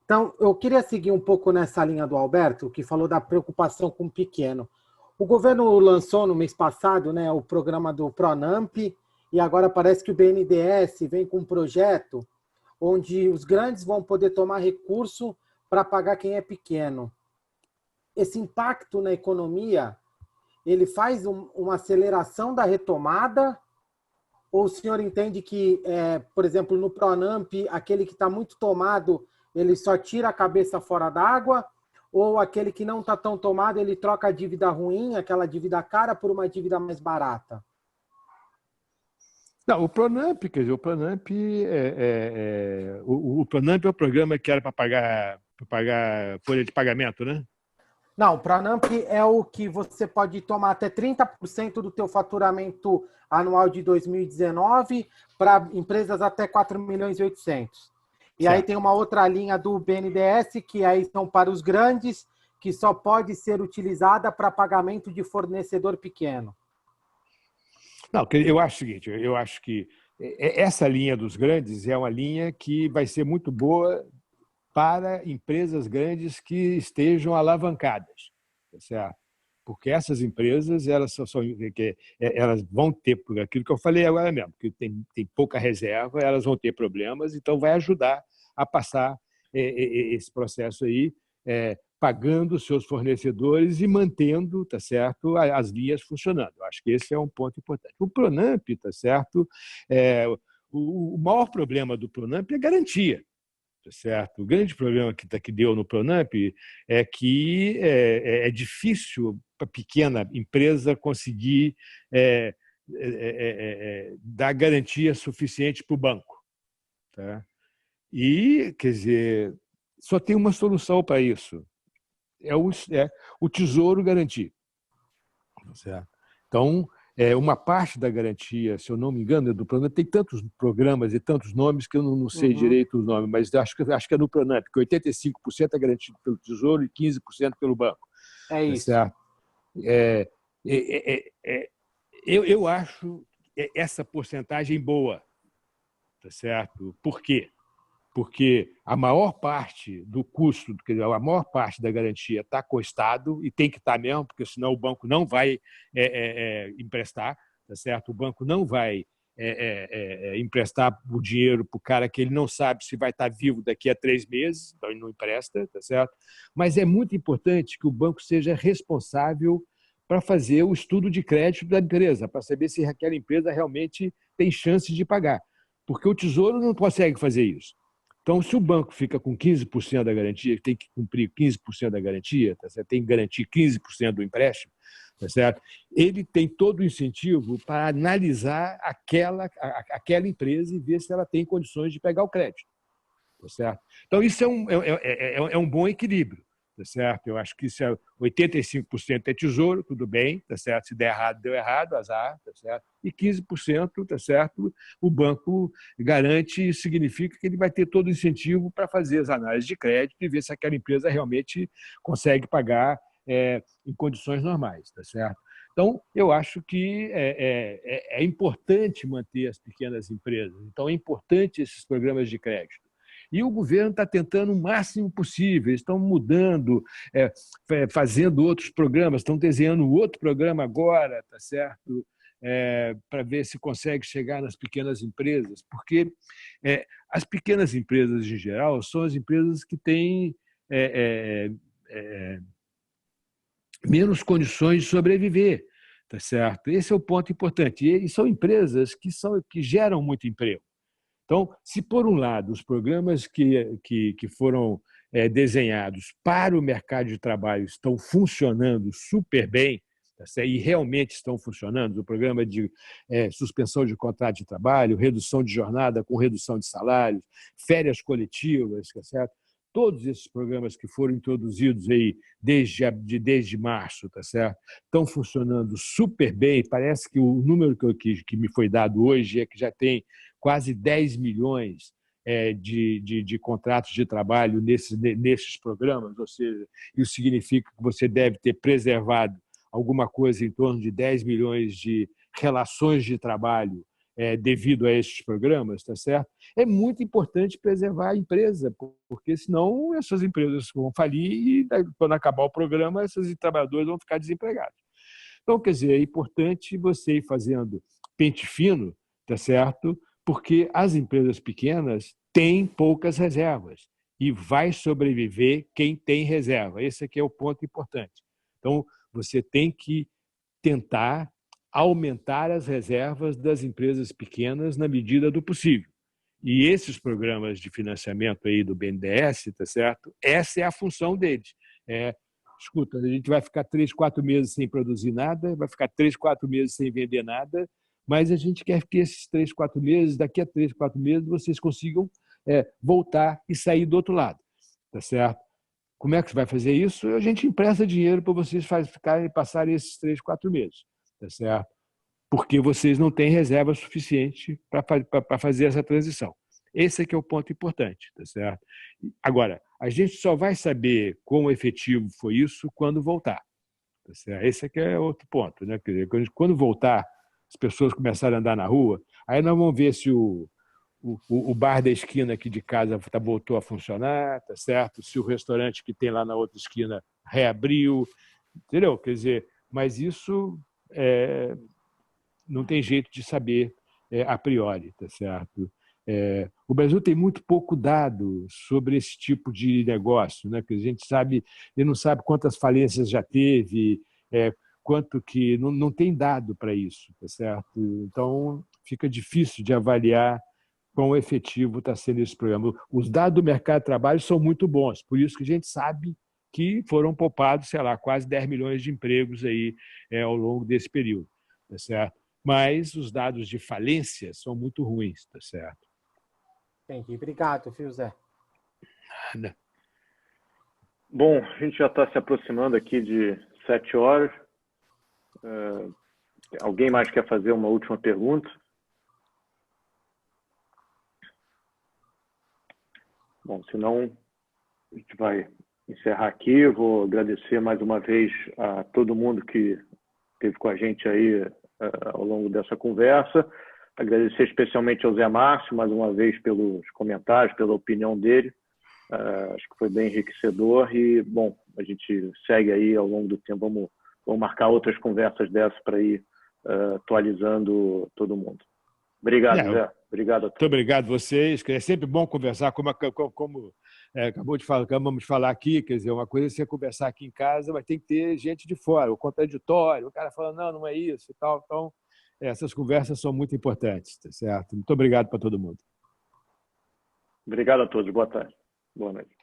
Então, eu queria seguir um pouco nessa linha do Alberto, que falou da preocupação com o pequeno. O governo lançou no mês passado, né, o programa do Pronamp, e agora parece que o BNDES vem com um projeto onde os grandes vão poder tomar recurso para pagar quem é pequeno. Esse impacto na economia, ele faz uma aceleração da retomada? Ou o senhor entende que, por exemplo, no Pronamp, aquele que está muito tomado, ele só tira a cabeça fora d'água, ou aquele que não está tão tomado, ele troca a dívida ruim, aquela dívida cara, por uma dívida mais barata? Não, o Pronamp, quer dizer, o Pronamp o Pronamp é o programa que era para pagar folha de pagamento, né? Não, o Pronamp é o que você pode tomar até 30% do teu faturamento anual de 2019 para empresas até 4.800.000. E aí tem uma outra linha do BNDES, que aí são para os grandes, que só pode ser utilizada para pagamento de fornecedor pequeno. Não, eu acho o seguinte, eu acho que essa linha dos grandes é uma linha que vai ser muito boa para empresas grandes que estejam alavancadas, tá certo? Porque essas empresas elas vão ter, por aquilo que eu falei agora mesmo, que tem pouca reserva, elas vão ter problemas, então vai ajudar a passar esse processo aí, pagando os seus fornecedores e mantendo, tá certo, as linhas funcionando. Eu acho que esse é um ponto importante. O Pronamp, tá certo, o maior problema do Pronamp é garantia. Certo? O grande problema que deu no Pronamp é que é difícil para a pequena empresa conseguir dar garantia suficiente para o banco. Tá? E, quer dizer, só tem uma solução para isso. É o Tesouro garantir. Certo? Então, uma parte da garantia, se eu não me engano, é do Pronamp. Tem tantos programas e tantos nomes que eu não sei direito os nomes, mas acho que é no Pronamp, que 85% é garantido pelo Tesouro e 15% pelo banco. É isso. Tá certo? Eu acho essa porcentagem boa. Tá certo? Por quê? Porque a maior parte do custo, a maior parte da garantia está com o Estado, e tem que estar mesmo, porque senão o banco não vai emprestar, tá certo? O banco não vai emprestar o dinheiro para o cara que ele não sabe se vai estar vivo daqui a 3 meses, então ele não empresta, tá certo? Mas é muito importante que o banco seja responsável para fazer o estudo de crédito da empresa, para saber se aquela empresa realmente tem chance de pagar. Porque o Tesouro não consegue fazer isso. Então, se o banco fica com 15% da garantia, tem que cumprir 15% da garantia, tá certo? Tem que garantir 15% do empréstimo, tá certo? Ele tem todo o incentivo para analisar aquela empresa e ver se ela tem condições de pegar o crédito. Tá certo? Então, isso é um bom equilíbrio. Tá certo? Eu acho que isso 85% é Tesouro, tudo bem, tá certo? Se der errado, deu errado, azar, tá certo? E 15%, tá certo? O banco garante, isso significa que ele vai ter todo o incentivo para fazer as análises de crédito e ver se aquela empresa realmente consegue pagar em condições normais, tá certo? Então, eu acho que é importante manter as pequenas empresas. Então, é importante esses programas de crédito. E o governo está tentando o máximo possível, estão mudando, fazendo outros programas, estão desenhando outro programa agora, tá certo? Para ver se consegue chegar nas pequenas empresas, porque as pequenas empresas, em geral, são as empresas que têm menos condições de sobreviver, tá certo? Esse é o ponto importante. E são empresas que geram muito emprego. Então, se por um lado os programas que foram desenhados para o mercado de trabalho estão funcionando super bem, e realmente estão funcionando, o programa de suspensão de contrato de trabalho, redução de jornada com redução de salários, férias coletivas, certo? Todos esses programas que foram introduzidos aí desde março, tá certo? Estão funcionando super bem. Parece que o número que me foi dado hoje é que já tem quase 10 milhões de contratos de trabalho nesses programas, ou seja, isso significa que você deve ter preservado alguma coisa em torno de 10 milhões de relações de trabalho devido a esses programas, tá certo? É muito importante preservar a empresa, porque senão essas empresas vão falir e quando acabar o programa, esses trabalhadores vão ficar desempregados. Então, quer dizer, é importante você ir fazendo pente fino, tá certo? Porque as empresas pequenas têm poucas reservas e vai sobreviver quem tem reserva. Esse aqui é o ponto importante. Então, você tem que tentar aumentar as reservas das empresas pequenas na medida do possível. E esses programas de financiamento aí do BNDES, tá certo? Essa é a função deles. Escuta, a gente vai ficar 3, 4 meses sem produzir nada, vai ficar 3, 4 meses sem vender nada, mas a gente quer que esses 3, 4 meses, daqui a 3, 4 meses, vocês consigam voltar e sair do outro lado, tá certo? Como é que você vai fazer isso? A gente empresta dinheiro para vocês passarem esses 3, 4 meses, tá certo? Porque vocês não têm reserva suficiente para fazer essa transição. Esse é que é o ponto importante, tá certo? Agora, a gente só vai saber quão efetivo foi isso quando voltar. Tá certo? Esse é que é outro ponto, né? Quer dizer, quando voltar, as pessoas começarem a andar na rua, aí nós vamos ver se o bar da esquina aqui de casa voltou a funcionar, tá certo? Se o restaurante que tem lá na outra esquina reabriu, entendeu? Quer dizer, mas isso não tem jeito de saber a priori, tá certo? O Brasil tem muito pouco dado sobre esse tipo de negócio, né? Que a gente sabe, ele não sabe quantas falências já teve, quanto que não tem dado para isso, tá certo? Então fica difícil de avaliar quão efetivo está sendo esse programa. Os dados do mercado de trabalho são muito bons, por isso que a gente sabe que foram poupados, sei lá, quase 10 milhões de empregos aí ao longo desse período, tá certo? Mas os dados de falência são muito ruins, tá certo? Entendi. Obrigado, viu, Zé? Nada. Bom, a gente já está se aproximando aqui de 7 horas. Alguém mais quer fazer uma última pergunta? Bom, senão a gente vai encerrar aqui. Vou agradecer mais uma vez a todo mundo que esteve com a gente aí ao longo dessa conversa. Agradecer especialmente ao Zé Márcio, mais uma vez, pelos comentários, pela opinião dele. Acho que foi bem enriquecedor e, bom, a gente segue aí ao longo do tempo. Vamos marcar outras conversas dessas para ir atualizando todo mundo. Obrigado, Zé. Obrigado a todos. Muito obrigado a vocês. É sempre bom conversar, como acabamos de falar aqui, quer dizer, uma coisa é você conversar aqui em casa, mas tem que ter gente de fora, o contraditório, o cara falando, não é isso e tal. Então, essas conversas são muito importantes, tá certo? Muito obrigado para todo mundo. Obrigado a todos. Boa tarde. Boa noite.